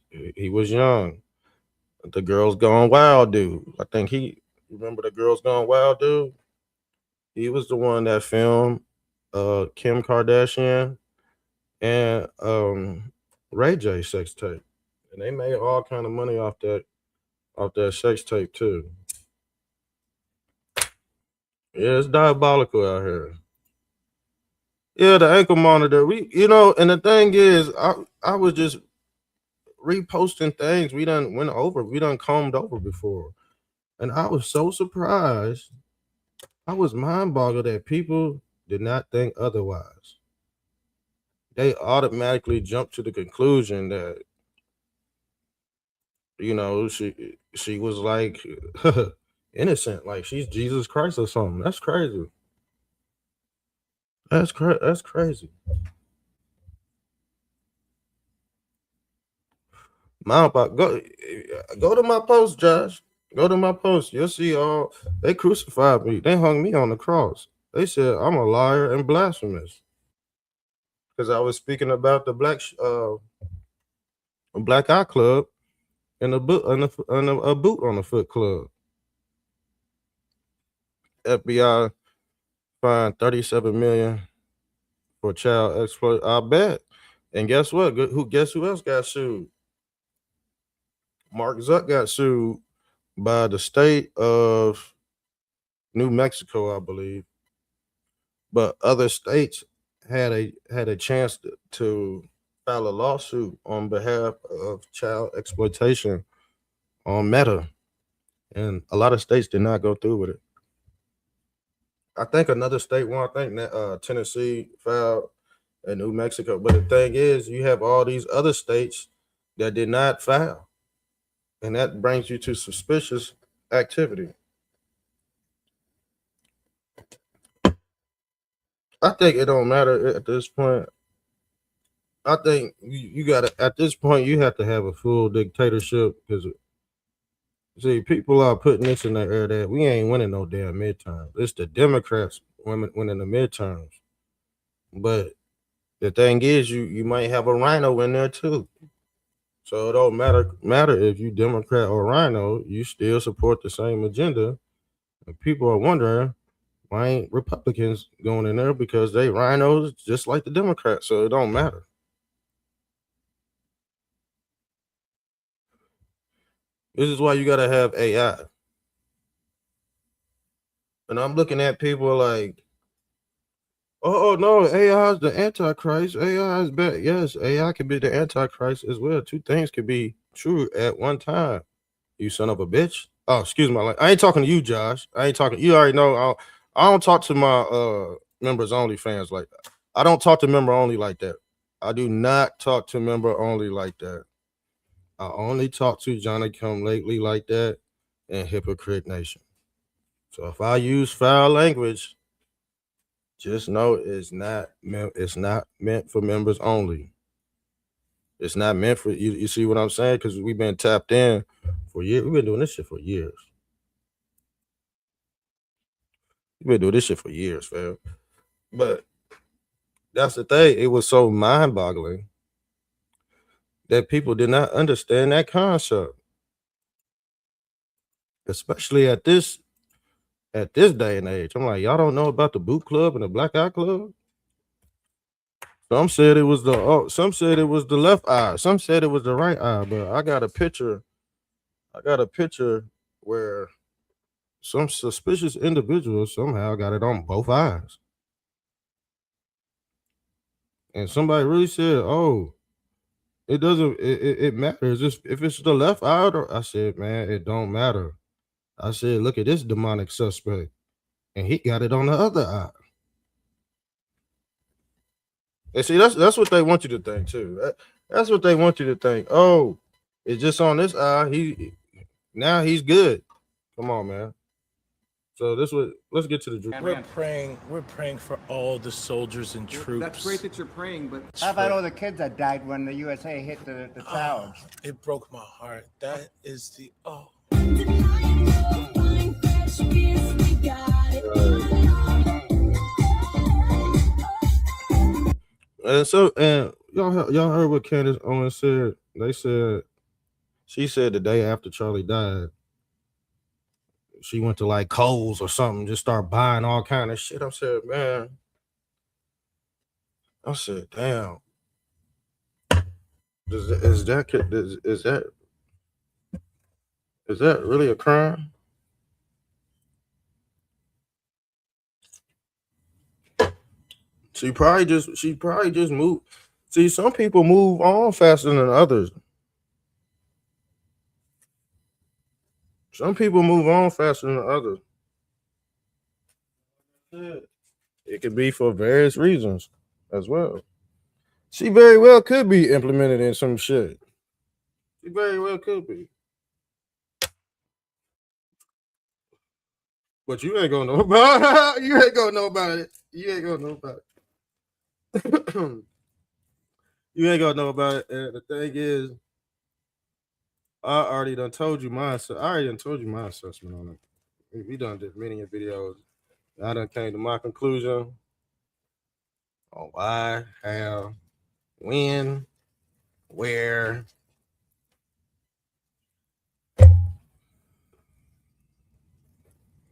young. The Girls Gone Wild dude. I think remember the Girls Gone Wild dude. He was the one that filmed Kim Kardashian and Ray J sex tape, and they made all kind of money off that sex tape too. Yeah, it's diabolical out here. Yeah, the ankle monitor. And the thing is, I was just reposting things we done combed over before, and I was so surprised. I was mind boggled that people did not think otherwise. They automatically jumped to the conclusion that she was like innocent, like she's Jesus Christ or something. That's crazy. That's crazy. Go to my post, Josh. Go to my post. You'll see they crucified me. They hung me on the cross. They said I'm a liar and blasphemous because I was speaking about the Black Eye Club and a boot on the foot club. FBI fined $37 million for child exploit. I bet. And guess what? Guess who else got sued? Mark Zuck got sued by the state of New Mexico, I believe. But other states had a chance to file a lawsuit on behalf of child exploitation on Meta, and a lot of states did not go through with it. I think another state won. I think that Tennessee filed and New Mexico. But the thing is, you have all these other states that did not file, and that brings you to suspicious activity. I think it don't matter at this point. I think you gotta, at this point, you have to have a full dictatorship because, see, people are putting this in the air that we ain't winning no damn midterms. It's the Democrats winning the midterms. But the thing is, you might have a rhino in there too. So it don't matter if you Democrat or rhino, you still support the same agenda. And people are wondering, why ain't Republicans going in there? Because they rhinos just like the Democrats, so it don't matter. This is why you gotta have AI. And I'm looking at people like, oh no, AI is the Antichrist. AI is bad. Yes, AI can be the Antichrist as well. Two things can be true at one time. You son of a bitch. Oh, excuse me. I ain't talking to you, Josh. I ain't talking. You already know. I don't talk to my members only fans like that. I don't talk to member only like that. I do not talk to member only like that. I only talk to Johnny Come Lately like that and Hypocrite Nation. So if I use foul language, just know it's not meant for members only. It's not meant for you. You see what I'm saying? Because we've been tapped in for years. We've been doing this shit for years. Fam. But that's the thing. It was so mind-boggling that people did not understand that concept, especially at this day and age. I'm like, y'all don't know about the Boot Club and the Black Eye Club? Some said it was the left eye. Some said it was the right eye. But I got a picture where some suspicious individuals somehow got it on both eyes. And somebody really said, oh, it matters if it's the left eye. I said, man, it don't matter. I said, look at this demonic suspect. And he got it on the other eye. And see, that's what they want you to think too. That's what they want you to think. Oh, it's just on this eye. He's good. Come on, man. So let's get to the truth. We're praying for all the soldiers and troops. That's great that you're praying, but how about all the kids that died when the USA hit the towers? It broke my heart. That is the And y'all heard what Candace Owens said? She said the day after Charlie died, she went to like Kohl's or something, just start buying all kind of shit. I said, man, damn, is that really a crime? She probably just moved. See, some people move on faster than others. Some people move on faster than others. It could be for various reasons as well. She very well could be implemented in some shit. She very well could be. But you ain't gonna know about it. You ain't gonna know about it. You ain't gonna know about it. You ain't gonna know about it. And the thing is, I already done told you my assessment on it. We done did many videos. I done came to my conclusion on why, how, when, where.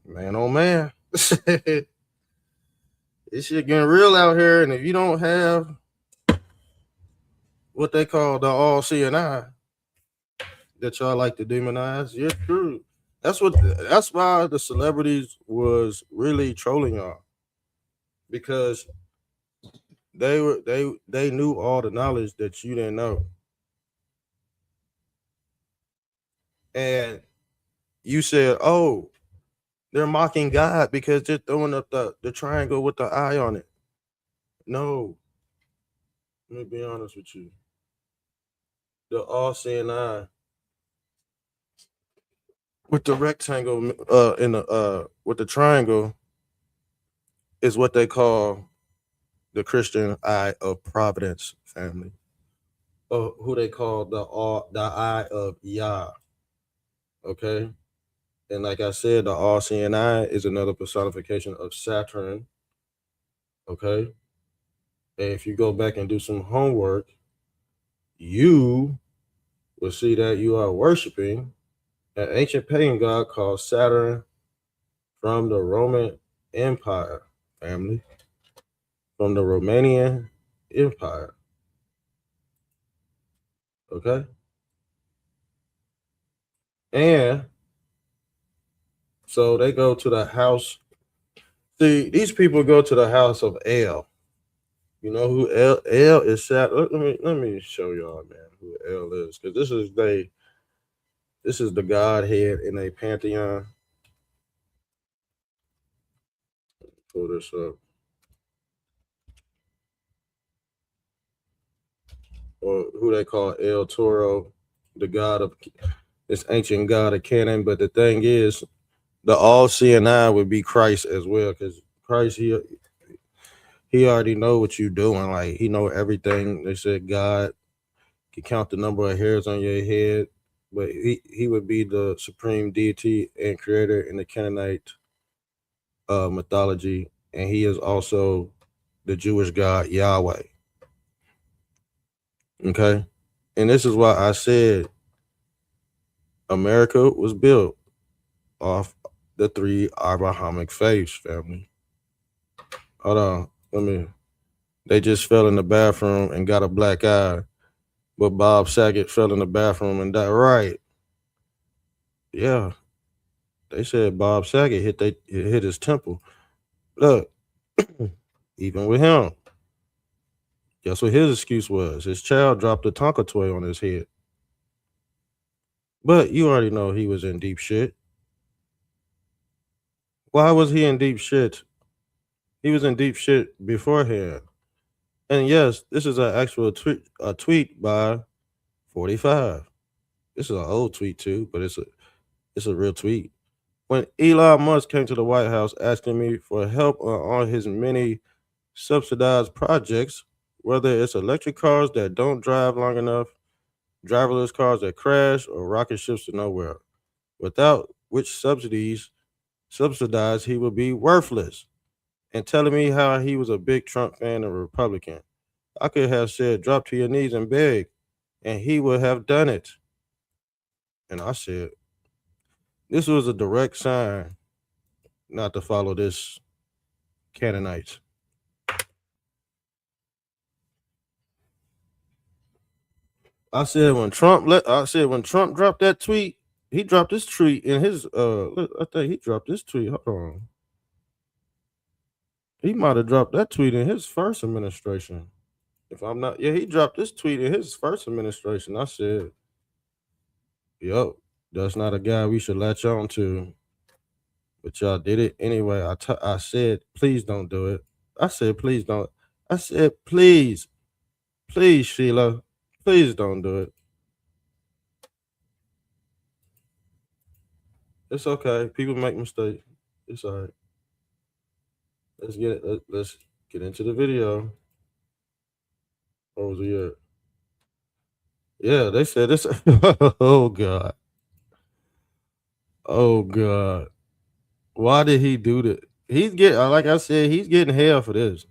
Man, oh man. This shit getting real out here. And if you don't have what they call the all seeing eye that y'all like to demonize, you're true. That's why the celebrities was really trolling y'all. Because they knew all the knowledge that you didn't know. And you said, oh, they're mocking God because they're throwing up the triangle with the eye on it. No. Let me be honest with you. The all-seeing eye with the rectangle with the triangle is what they call the Christian eye of providence, family. Who they call the eye of Yah. Okay? And like I said, the all-seeing eye is another personification of Saturn. Okay? And if you go back and do some homework, you will see that you are worshiping an ancient pagan god called Saturn from the Roman Empire, family. From the Romanian Empire. Okay? And so they go to the house. See, these people go to the house of El. You know who El is? Let me show y'all, man, who El is, because this is the Godhead in a pantheon. Pull this up. Or who they call El Toro, the god of this ancient god of Canaan. But the thing is, the all-seeing eye would be Christ as well, because Christ, he already know what you're doing. Like, he know everything. They said God can count the number of hairs on your head, but he would be the supreme deity and creator in the Canaanite mythology, and he is also the Jewish God Yahweh. Okay? And this is why I said America was built off the three Abrahamic faiths, family. Hold on. They just fell in the bathroom and got a black eye, but Bob Saget fell in the bathroom and died. Right. Yeah. They said Bob Saget hit his temple. Look, even with him, guess what his excuse was? His child dropped a Tonka toy on his head. But you already know he was in deep shit. Why was he in deep shit? He was in deep shit beforehand. And yes, this is an actual tweet by 45. This is an old tweet too, but it's a real tweet. When Elon Musk came to the White House asking me for help on his many subsidized projects, whether it's electric cars that don't drive long enough, driverless cars that crash, or rocket ships to nowhere, without which subsidized he would be worthless, and telling me how he was a big Trump fan and Republican, I could have said, drop to your knees and beg, and he would have done it. And I said, this was a direct sign not to follow this Canaanite. I said when Trump dropped that tweet, he dropped this tweet in his I think he dropped this tweet. Hold on. He might have dropped that tweet in his first administration. If I'm not, yeah, he dropped this tweet in his first administration. I said, yo, that's not a guy we should latch on to. But y'all did it anyway. I said, please don't do it. I said, please don't. I said, please, Sheila, please don't do it. It's okay. People make mistakes. It's all right. Let's get into the video. What was it at? Yeah, they said this. Oh God. Oh God. Why did he do that? Like I said, he's getting hell for this.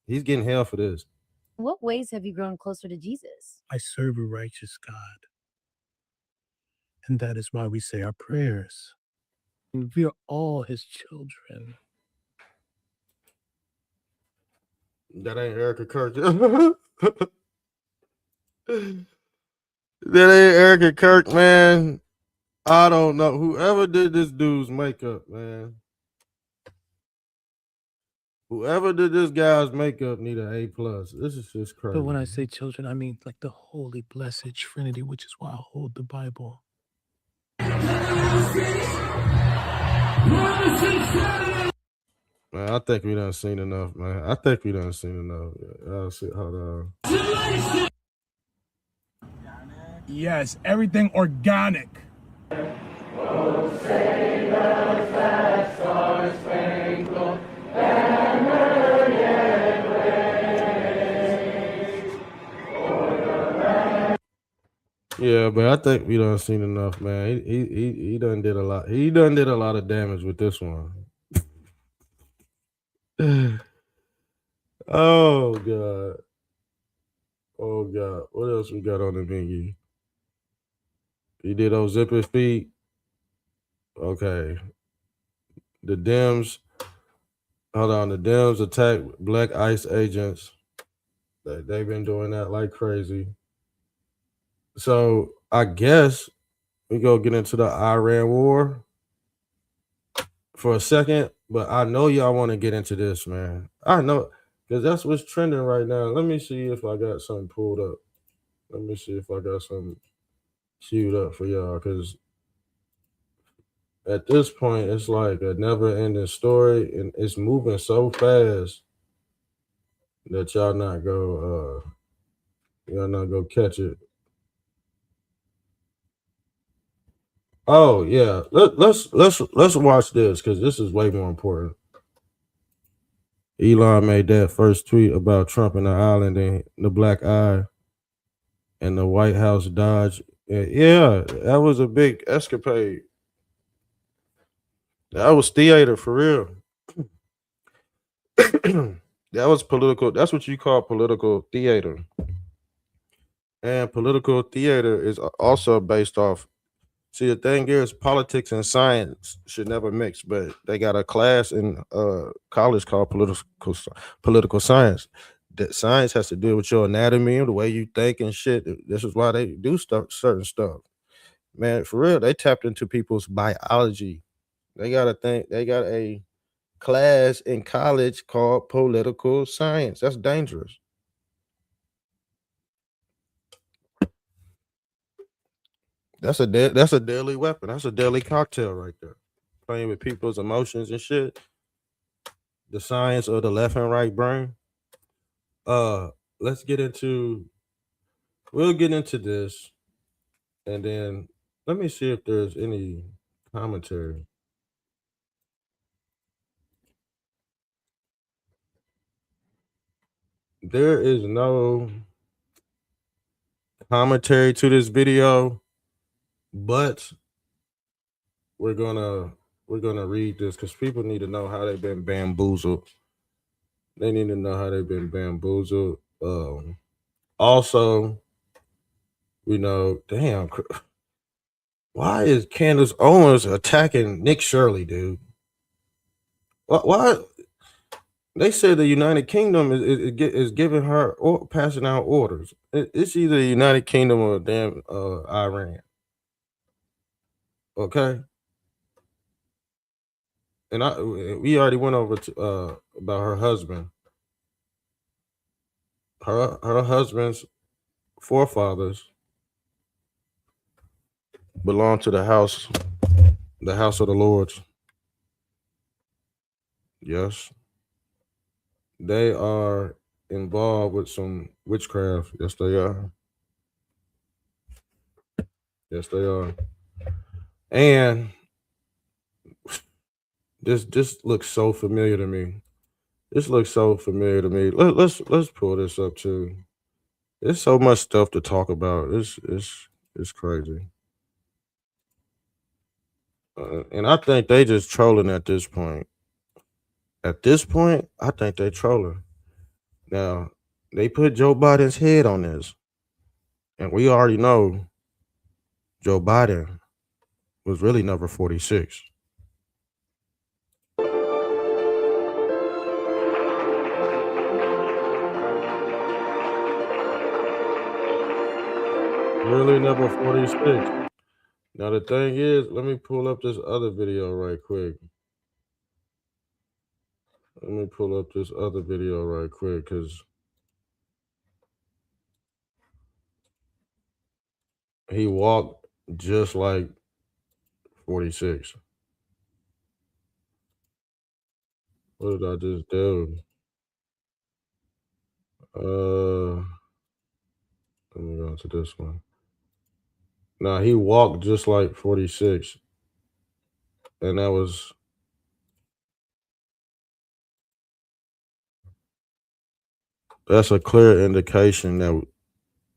He's getting hell for this. In what ways have you grown closer to Jesus? I serve a righteous God. And that is why we say our prayers. And we are all his children. That ain't Erika Kirk. That ain't Erika Kirk, man. I don't know. Whoever did this dude's makeup, man. Whoever did this guy's makeup need an A+. This is just crazy. But when I say children, I mean like the holy, blessed Trinity, which is why I hold the Bible. Man, I think we done seen enough, man. I'll see. Hold on. Yes, everything organic. Yeah, but I think we done seen enough, man. He done did a lot. He done did a lot of damage with this one. Oh God. Oh God. What else we got on the menu? He did Ozempic feet. Okay. The Dems. Hold on. The Dems attack black ICE agents. They've been doing that like crazy. So I guess we go get into the Iran war for a second, but I know y'all want to get into this, man. I know, because that's what's trending right now. Let me see if I got something pulled up. Let me see if I got something queued up for y'all, because at this point, it's like a never-ending story, and it's moving so fast that y'all not go catch it. Oh yeah, let's watch this, because this is way more important. Elon made that first tweet about Trump and the island and the black eye and the White House dodge. Yeah, that was a big escapade. That was theater for real. That was political. That's what you call political theater. And political theater is also based off. See, the thing is, politics and science should never mix, but they got a class in college called political science. That science has to do with your anatomy and the way you think and shit. This is why they do certain stuff. Man, for real, they tapped into people's biology. They got a class in college called political science. That's dangerous. That's a deadly weapon. That's a deadly cocktail right there. Playing with people's emotions and shit. The science of the left and right brain. We'll get into this, and then let me see if there's any commentary. There is no commentary to this video, but we're gonna read this because people need to know how they've been bamboozled. They need to know how they've been bamboozled. Also, damn, why is Candace Owens attacking Nick Shirley, dude? Why? They said the United Kingdom is giving her or passing out orders. It's either the United Kingdom or damn Iran. Okay, and we already went over to about her husband. Her husband's forefathers belong to the house of the Lords. Yes, they are involved with some witchcraft. Yes, they are. Yes, they are. And this looks so familiar to me. This looks so familiar to me. Let's pull this up too. There's so much stuff to talk about. It's crazy. And I think they just trolling at this point. At this point, I think they trolling. Now, they put Joe Biden's head on this. And we already know Joe Biden was really number 46. Really number 46. Now the thing is, let me pull up this other video right quick. Because he walked just like 46. What did I just do? Let me go to this one. Now he walked just like 46. And that's a clear indication that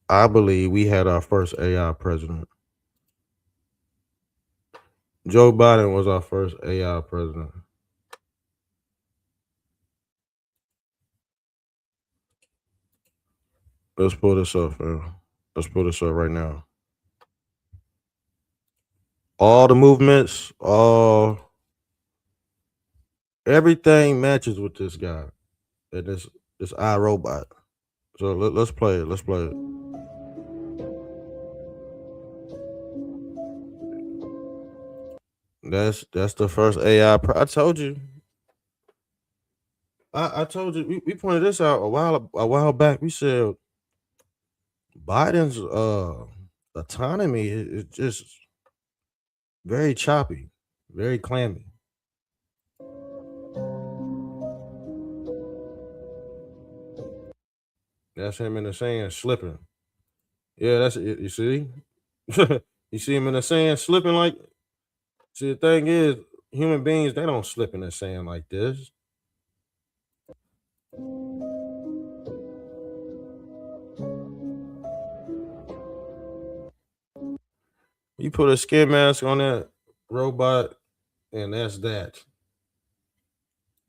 I believe we had our first AI president. Joe Biden was our first AI president. Let's pull this up, man. Let's pull this up right now. All the movements, everything matches with this guy and this iRobot. So let's play it. Let's play it. That's the first AI. I told you. I told you. We pointed this out a while back. We said Biden's autonomy is just very choppy, very clammy. That's him in the sand slipping. Yeah, that's it. You see? You see him in the sand slipping like. See, the thing is, human beings, they don't slip in the sand like this. You put a skin mask on that robot, and that's that.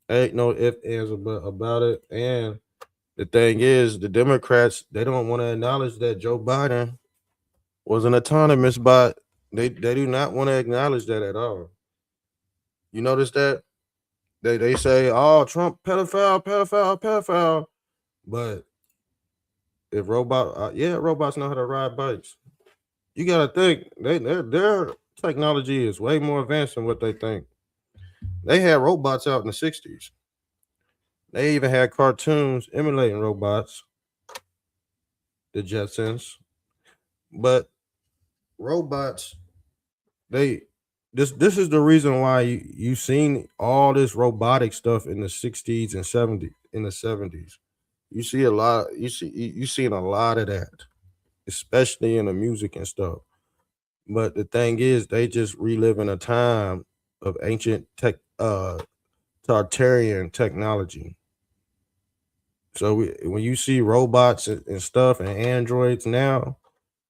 Ain't no ifs, ands, about it. And the thing is, the Democrats, they don't want to acknowledge that Joe Biden was an autonomous bot. They do not want to acknowledge that at all. You notice that? They say, oh, Trump, pedophile. But if robots know how to ride bikes. You gotta think their technology is way more advanced than what they think. They had robots out in the 60s. They even had cartoons emulating robots, the Jetsons. But robots, this is the reason why you seen all this robotic stuff in the 60s and 70s. In the 70s, you see a lot. You seen a lot of that, especially in the music and stuff. But the thing is, they just reliving a time of ancient Tartarian technology. So when you see robots and stuff and androids now,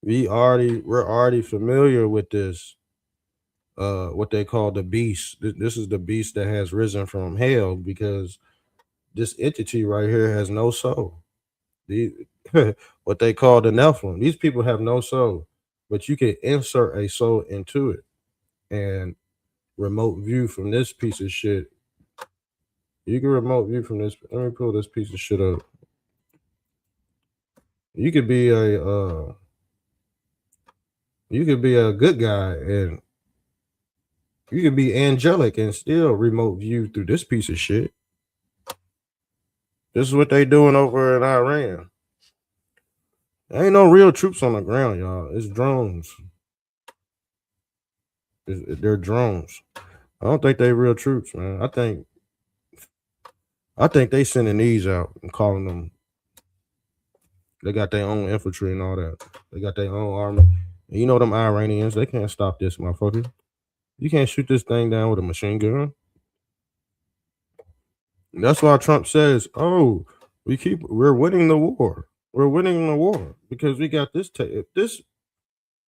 we're already familiar with this. What they call the beast. This is the beast that has risen from hell because this entity right here has no soul. The what they call the Nephilim. These people have no soul, but you can insert a soul into it and remote view from this piece of shit. You can remote view from this. Let me pull this piece of shit up. You could be a good guy and you could be angelic and still remote view through this piece of shit. This is what they doing over in Iran. There ain't no real troops on the ground, y'all. It's drones. They're drones. I don't think they real troops, man. I think they sending these out and calling them. They got their own infantry and all that. They got their own army. And you know them Iranians, they can't stop this motherfucker. You can't shoot this thing down with a machine gun. And that's why Trump says, "Oh, we're winning the war. We're winning the war because we got this. If this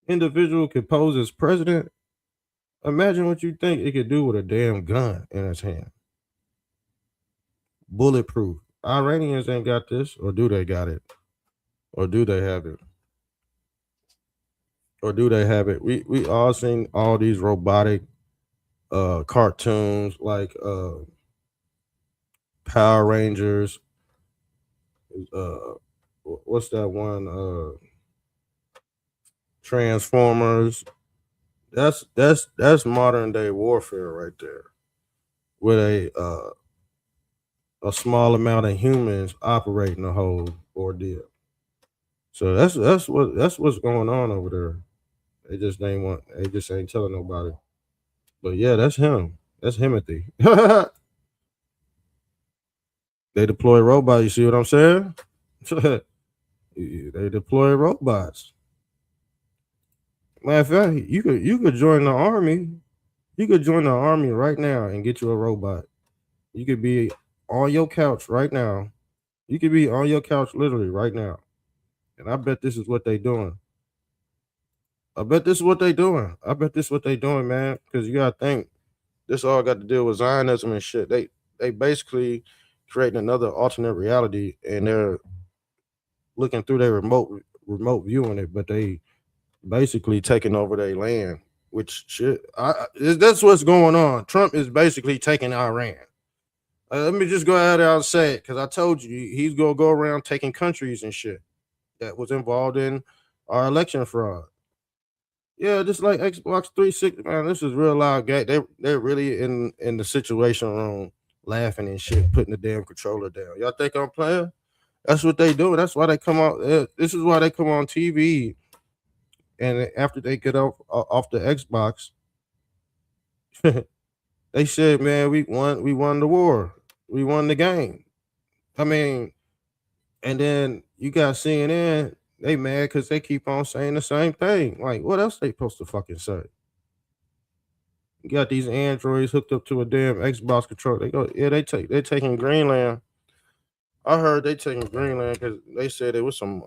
individual could pose as president, imagine what you think it could do with a damn gun in his hand. Bulletproof. Iranians ain't got this, or do they got it? Or do they have it? Or do they have it? We all seen all these robotic cartoons like Power Rangers. What's that one? Transformers. That's modern day warfare right there, with a small amount of humans operating the whole ordeal. So that's what's going on over there. They just ain't telling nobody. But yeah, that's him. That's Timothy. They deploy robots. You see what I'm saying? They deploy robots. Matter of fact, you could join the army. You could join the army right now and get you a robot. You could be on your couch right now. You could be on your couch literally right now. And I bet this is what they doing. I bet this is what they doing, man. Because you gotta think, this all got to deal with Zionism and shit. They basically creating another alternate reality, and they're looking through their remote viewing it, but they basically taking over their land. Which shit, that's what's going on. Trump is basically taking Iran. Let me just go out there and say it, because I told you he's gonna go around taking countries and shit that was involved in our election fraud. Yeah, just like Xbox 360, man. This is real loud gay. They're really in the situation room laughing and shit, putting the damn controller down. Y'all think I'm playing? That's what they do. That's why they come out. This is why they come on TV. And after they get off the Xbox, they said, "Man, we won the war. We won the game." I mean, and then you got CNN. They mad because they keep on saying the same thing. Like, what else they supposed to fucking say? You got these androids hooked up to a damn Xbox controller. They go, yeah, they're taking Greenland. I heard they taking Greenland because they said there was some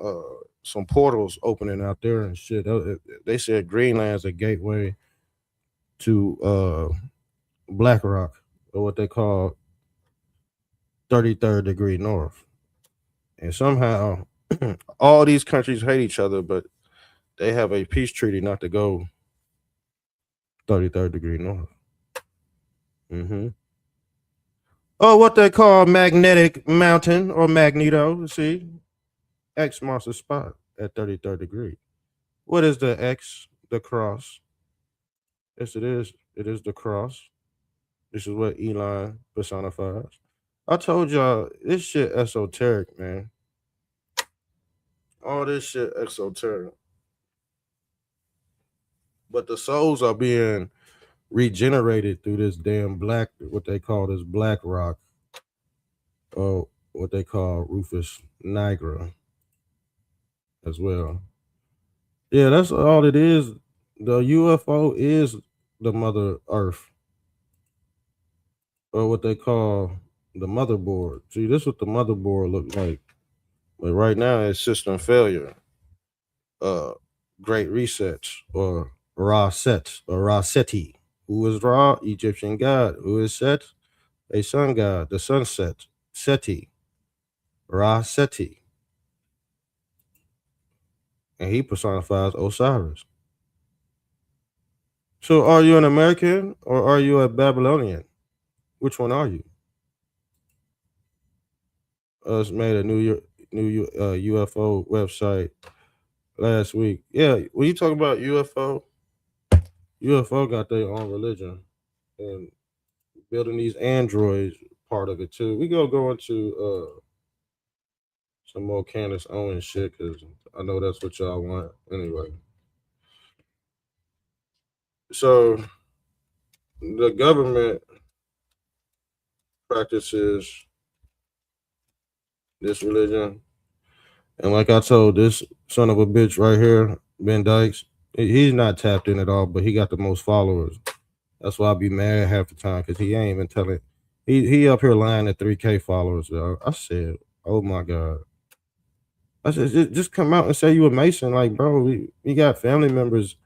portals opening out there and shit. They said Greenland's a gateway to Black Rock, or what they call 33rd degree north. And somehow all these countries hate each other, but they have a peace treaty not to go 33rd degree north. Oh, what they call magnetic mountain or magneto. See, X marks the spot at 33rd degree. What is the X? The cross. Yes, it is. It is the cross. This is what Elon personifies. I told y'all, this shit esoteric, man. All this shit esoteric. But the souls are being regenerated through this damn what they call this Black Rock, or what they call Rufus Nigra as well. Yeah, that's all it is. The UFO is the Mother Earth, or what they call the motherboard. See, this is what the motherboard looks like. But right now it's system failure. Great resets, or Ra-Set, or Ra-Seti. Who is Ra? Egyptian god. Who is Set? A sun god. The sunset. Seti. Ra-Seti. and he personifies Osiris. So are you an American or are you a Babylonian? Which one are you? Us made a new UFO website last week. Yeah, when you talk about UFO got their own religion, and building these androids part of it too. We gonna go into some more Candace Owens shit because I know that's what y'all want anyway. So the government practices this religion, and like I told this son of a bitch right here, Ben Dykes, he's not tapped in at all, but he got the most followers. That's why I be mad half the time because he ain't even telling. He up here lying at 3K followers. Yo. I said, oh my God. I said, just come out and say you a Mason. Like, bro, we got family members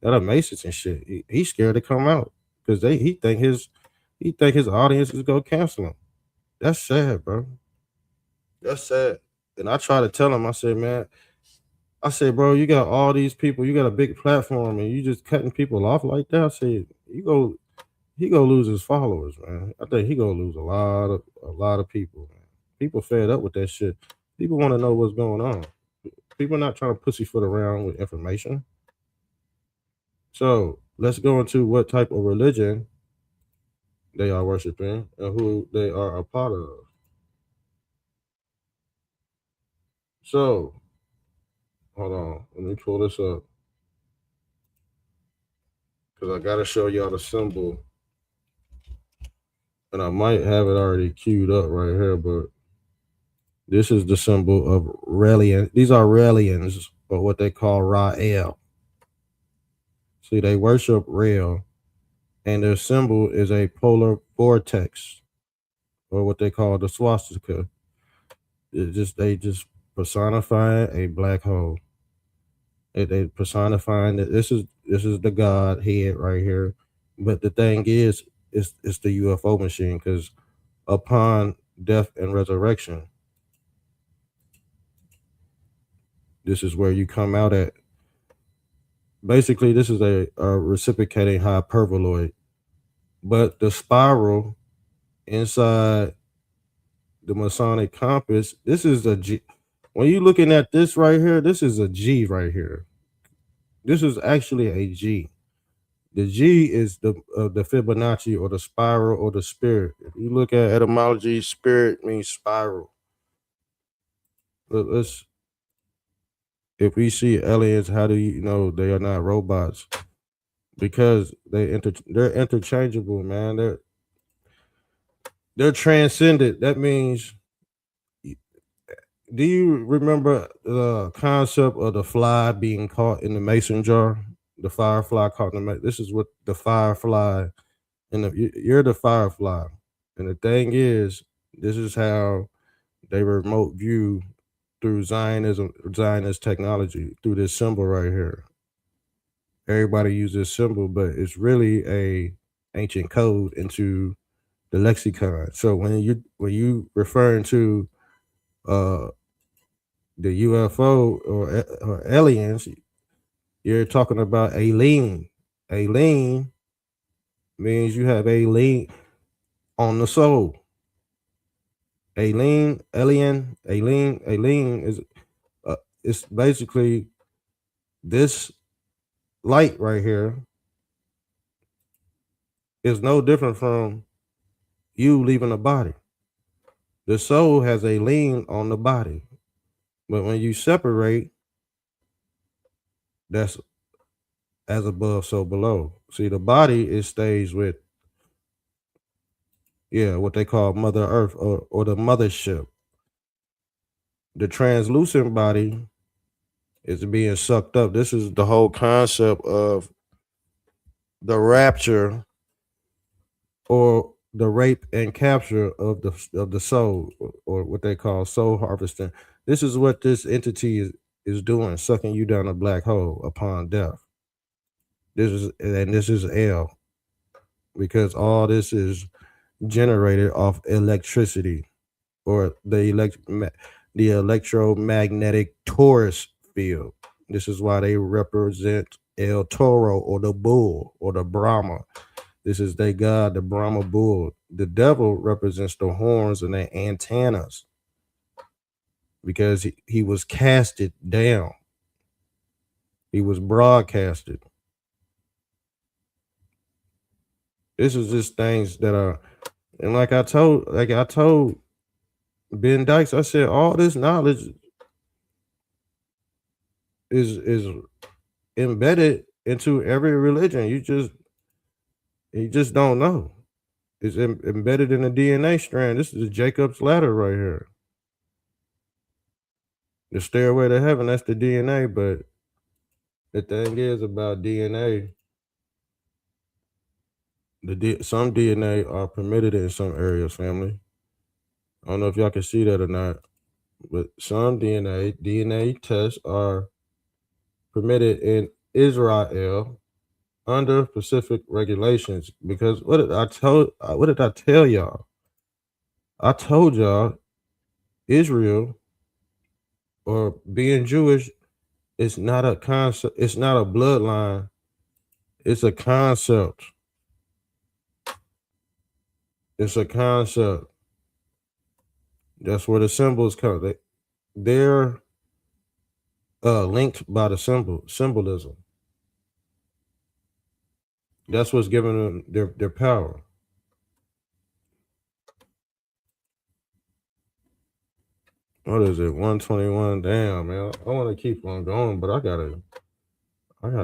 that are Masons and shit. He's scared to come out because he think his audience is gonna cancel him. That's sad, bro. That's sad. And I try to tell him, I said, man, bro, you got all these people, you got a big platform, and you just cutting people off like that. I said, he gonna lose his followers, man. I think he gonna lose a lot of people, man. People fed up with that shit. People want to know what's going on. People not trying to pussyfoot around with information. So let's go into what type of religion they are worshiping and who they are a part of. So, hold on. Let me pull this up. Because I got to show y'all the symbol. And I might have it already queued up right here, but this is the symbol of Raelian. These are Raelians, or what they call Rael. See, they worship Rael, and their symbol is a polar vortex, or what they call the swastika. They just personify a black hole. They personifying that this is the God head right here. But the thing is, it's the UFO machine, because upon death and resurrection, this is where you come out at. Basically, this is a reciprocating hyperboloid, but the spiral inside the Masonic compass, this is a G. When you're looking at this right here, this is a G right here. This is actually a G. The G is the Fibonacci, or the spiral, or the spirit. If you look at etymology, spirit means spiral. Let's. If we see aliens, how do you know they are not robots? Because they're interchangeable, man. They're transcended. That means, do you remember the concept of the fly being caught in the mason jar? The firefly caught in the mason. This is what the firefly, and you're the firefly. And the thing is, this is how they remote view through Zionist technology, through this symbol right here. Everybody uses this symbol, but it's really a ancient code into the lexicon. So when you referring to the UFO or aliens, you're talking about a lean. A lean means you have a lean on the soul. A lean is it's basically this light right here is no different from you leaving the body. The soul has a lien on the body, but when you separate, that's as above, so below. See, the body, it stays with, what they call Mother Earth, or the mothership. The translucent body is being sucked up. This is the whole concept of the rapture, or the rape and capture of the soul, or what they call soul harvesting. This is what this entity is doing, sucking you down a black hole upon death. This is L, because all this is generated off electricity, or the electromagnetic torus field. This is why they represent El Toro or the bull or the Brahma. This is their god, the Brahma bull. The devil represents the horns and the antennas because he was casted down. He was broadcasted. This is just things that are, and like I told Ben Dykes, I said all this knowledge is embedded into every religion. You just don't know. It's embedded in the DNA strand. This is Jacob's ladder right here. The stairway to heaven, that's the DNA. But the thing is about DNA, some DNA are permitted in some areas, family. I don't know if y'all can see that or not, but some DNA tests are permitted in Israel under specific regulations. Because what did I tell y'all? I told y'all Israel or being Jewish is not a concept, it's not a bloodline, it's a concept. It's a concept. That's where the symbols come. They're linked by the symbolism. That's what's giving them their power. What is it? 121. Damn, man. I want to keep on going, but I gotta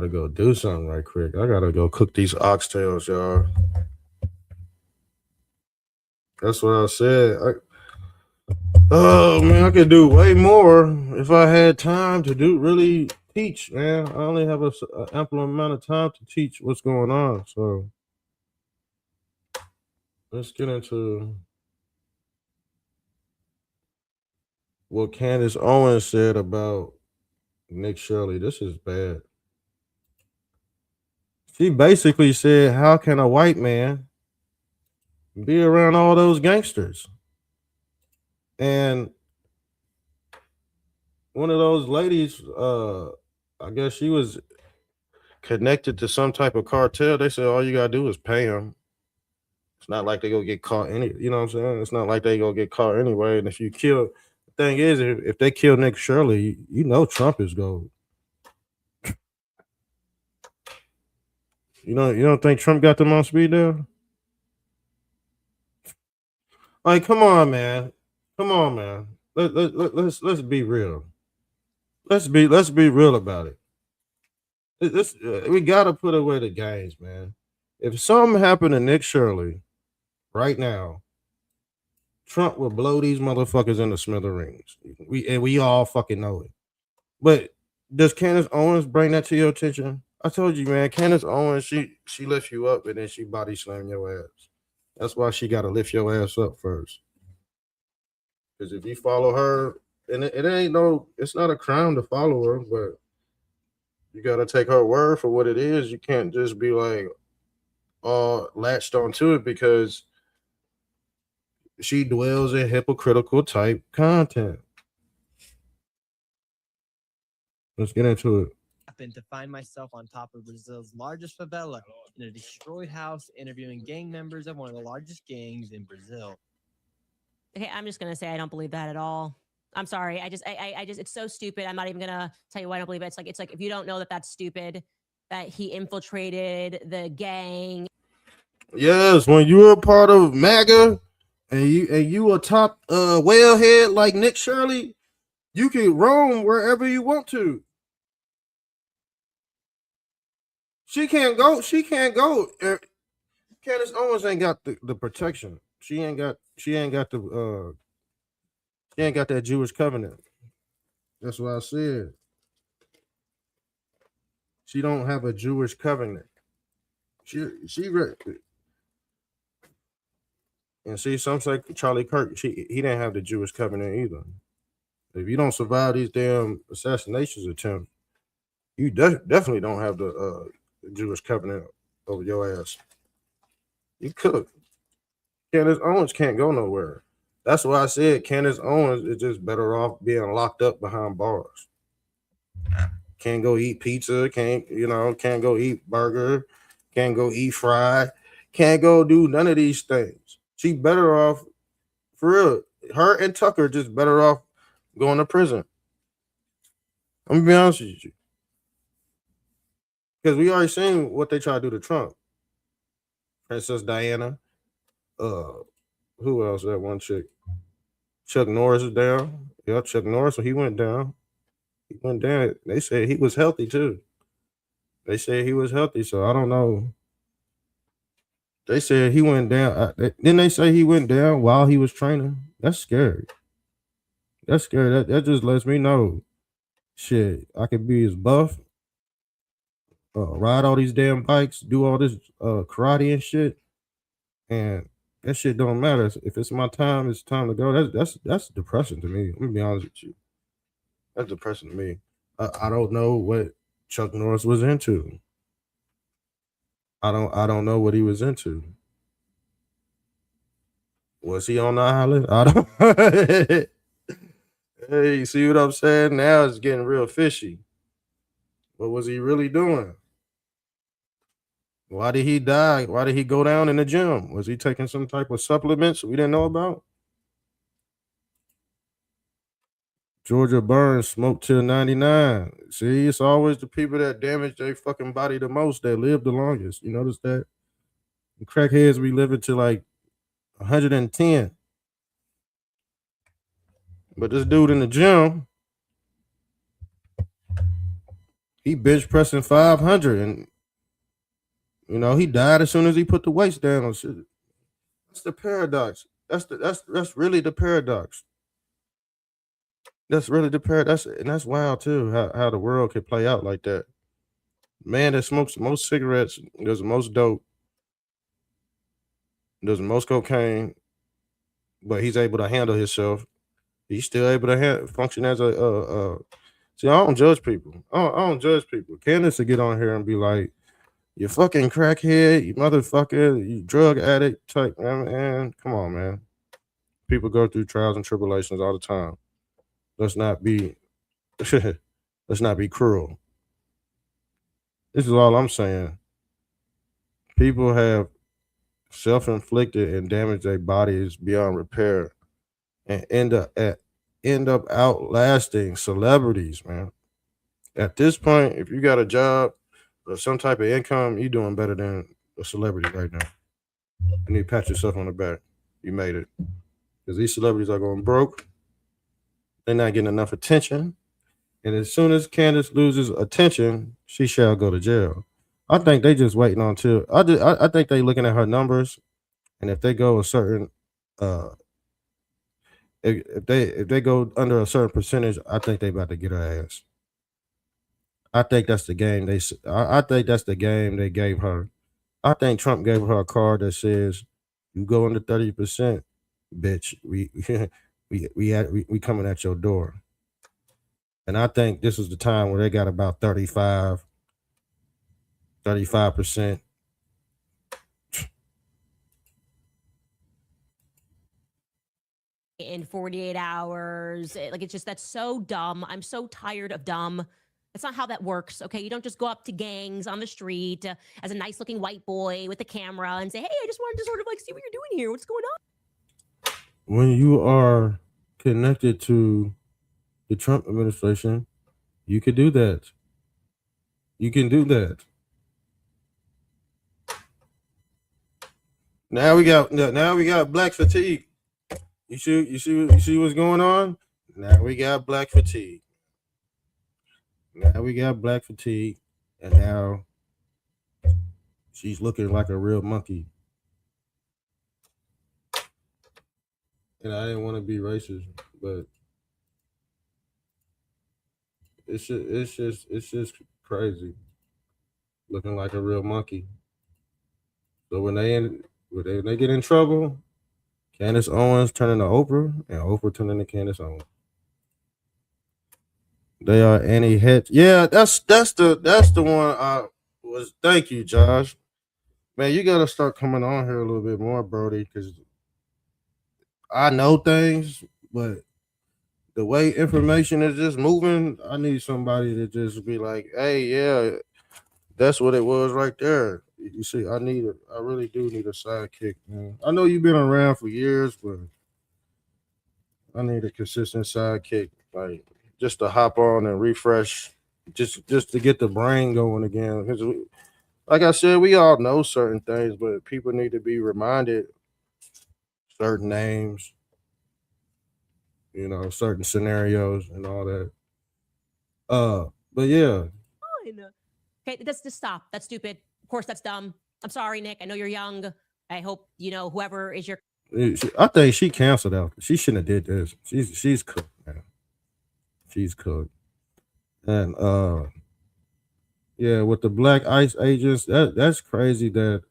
go do something right quick. I gotta go cook these oxtails, y'all. That's what I said. Oh man, I could do way more if I had time to really teach, man. I only have an ample amount of time to teach what's going on. So let's get into what Candace Owens said about Nick Shirley. This is bad. She basically said, how can a white man be around all those gangsters? And one of those ladies, I guess she was connected to some type of cartel. They said all you gotta do is pay them. It's not like they go get caught you know what I'm saying? It's not like they go get caught anyway. And if you kill, the thing is, if they kill Nick Shirley, you know Trump is going. You don't think Trump got them on speed dial? Like, come on, man. Let's be real. Let's be real about it. We gotta put away the games, man. If something happened to Nick Shirley right now, Trump will blow these motherfuckers into smithereens. We all fucking know it. But does Candace Owens bring that to your attention? I told you, man. Candace Owens, she lifts you up and then she body slam your ass. That's why she got to lift your ass up first. Because if you follow her, and it's not a crime to follow her, but you got to take her word for what it is. You can't just be like latched onto it because she dwells in hypocritical type content. Let's get into it. To find myself on top of Brazil's largest favela in a destroyed house, interviewing gang members of one of the largest gangs in Brazil. Okay, I'm just gonna say I don't believe that at all. I'm sorry. I just it's so stupid. I'm not even gonna tell you why I don't believe it. It's like if you don't know that that's stupid, that he infiltrated the gang. Yes, when you're a part of MAGA and you a top whalehead like Nick Shirley, you can roam wherever you want to. She can't go. Candace Owens ain't got the protection. She ain't got that Jewish covenant. That's what I said. She don't have a Jewish covenant. And see, some say Charlie Kirk, he didn't have the Jewish covenant either. If you don't survive these damn assassinations attempts, you definitely don't have the Jewish covenant over your ass. You could. Candace Owens can't go nowhere. That's why I said Candace Owens is just better off being locked up behind bars. Can't go eat pizza. Can't go eat burger. Can't go eat fried. Can't go do none of these things. She better off, for real. Her and Tucker just better off going to prison. I'm gonna be honest with you. Because we already seen what they try to do to Trump. Princess Diana. Who else? That one chick. Chuck Norris is down. Yep, Chuck Norris. So he went down. He went down. They said he was healthy too. They said he was healthy, so I don't know. They said he went down. Didn't they say he went down while he was training? That's scary. That's scary. That just lets me know. Shit, I could be as buff, ride all these damn bikes, do all this karate and shit, and that shit don't matter. If it's my time, it's time to go. That's depressing to me. Let me be honest with you. That's depressing to me. I don't know what Chuck Norris was into. I don't know what he was into. Was he on the island? I don't. Hey, you see what I'm saying? Now it's getting real fishy. What was he really doing? Why did he die? Why did he go down in the gym? Was he taking some type of supplements we didn't know about? Georgia Burns smoked till 99. See, it's always the people that damage their fucking body the most that live the longest. You notice that? The crackheads be living to like 110. But this dude in the gym, he bench pressing 500 and he died as soon as he put the weights down on shit. That's the paradox. That's really the paradox. That's really the paradox. And that's wild too, how the world could play out like that. Man that smokes the most cigarettes, does the most dope, does the most cocaine, but he's able to handle himself. He's still able to function as a see, I don't judge people. I don't judge people. Candace to get on here and be like, you fucking crackhead, you motherfucker, you drug addict type, man. Come on, man. People go through trials and tribulations all the time. Let's not be cruel. This is all I'm saying. People have self-inflicted and damaged their bodies beyond repair and end up outlasting celebrities, man. At this point, if you got a job or some type of income, you're doing better than a celebrity right now. You need to pat yourself on the back. You made it. Because these celebrities are going broke. They're not getting enough attention. And as soon as Candace loses attention, she shall go to jail. I think they just waiting on till I think they looking at her numbers, and if they go a certain if they go under a certain percentage, I think they about to get her ass. I think that's the game I think that's the game they gave her. I think Trump gave her a card that says, "You go under 30%, bitch. We coming at your door." And I think this is the time where they got about 35%. In 48 hours. It's just, that's so dumb. I'm so tired of dumb. That's not how that works, okay? You don't just go up to gangs on the street as a nice-looking white boy with a camera and say, hey, I just wanted to sort of see what you're doing here. What's going on? When you are connected to the Trump administration, you can do that. You can do that. Now we got black fatigue. You see what's going on? Now we got black fatigue. And now she's looking like a real monkey. And I didn't want to be racist, but it's just crazy. Looking like a real monkey. So when they get in trouble, Candace Owens turning to Oprah, and Oprah turning to Candace Owens. They are anti-hit. Yeah, that's the one I was. Thank you, Josh. Man, you gotta start coming on here a little bit more, Brody, because I know things, but the way information is just moving, I need somebody to just be like, hey, yeah, that's what it was right there. You see, I really do need a sidekick, man. I know you've been around for years, but I need a consistent sidekick, like just to hop on and refresh, just to get the brain going again. Because, like I said, we all know certain things, but people need to be reminded certain names, certain scenarios and all that. But yeah, Okay, just stop. That's stupid. Of course, that's dumb. I'm sorry, Nick. I know you're young. I hope whoever is your. I think she canceled out. She shouldn't have did this. She's cooked, man. She's cooked. And yeah, with the black ICE agents, that's crazy that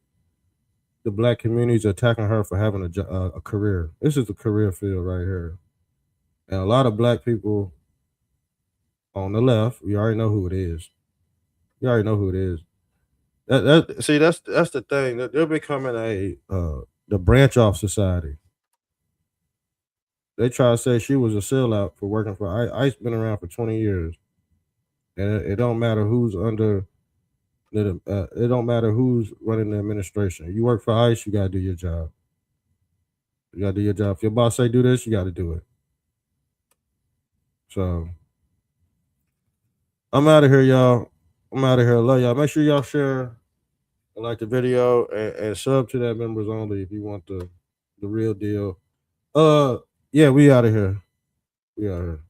the black community is attacking her for having a career. This is a career field right here, and a lot of black people on the left, we already know who it is. You already know who it is. That's the thing, that they're becoming the branch off society. They try to say she was a sellout for working for ICE. ICE been around for 20 years, and it don't matter who's under. It don't matter who's running the administration. You work for ICE, you gotta do your job. You gotta do your job. If your boss say do this, you gotta do it. So I'm out of here, y'all. I'm out of here. Love y'all. Make sure y'all share and like the video and sub to that members only if you want the real deal. Yeah, we out of here. We out of here.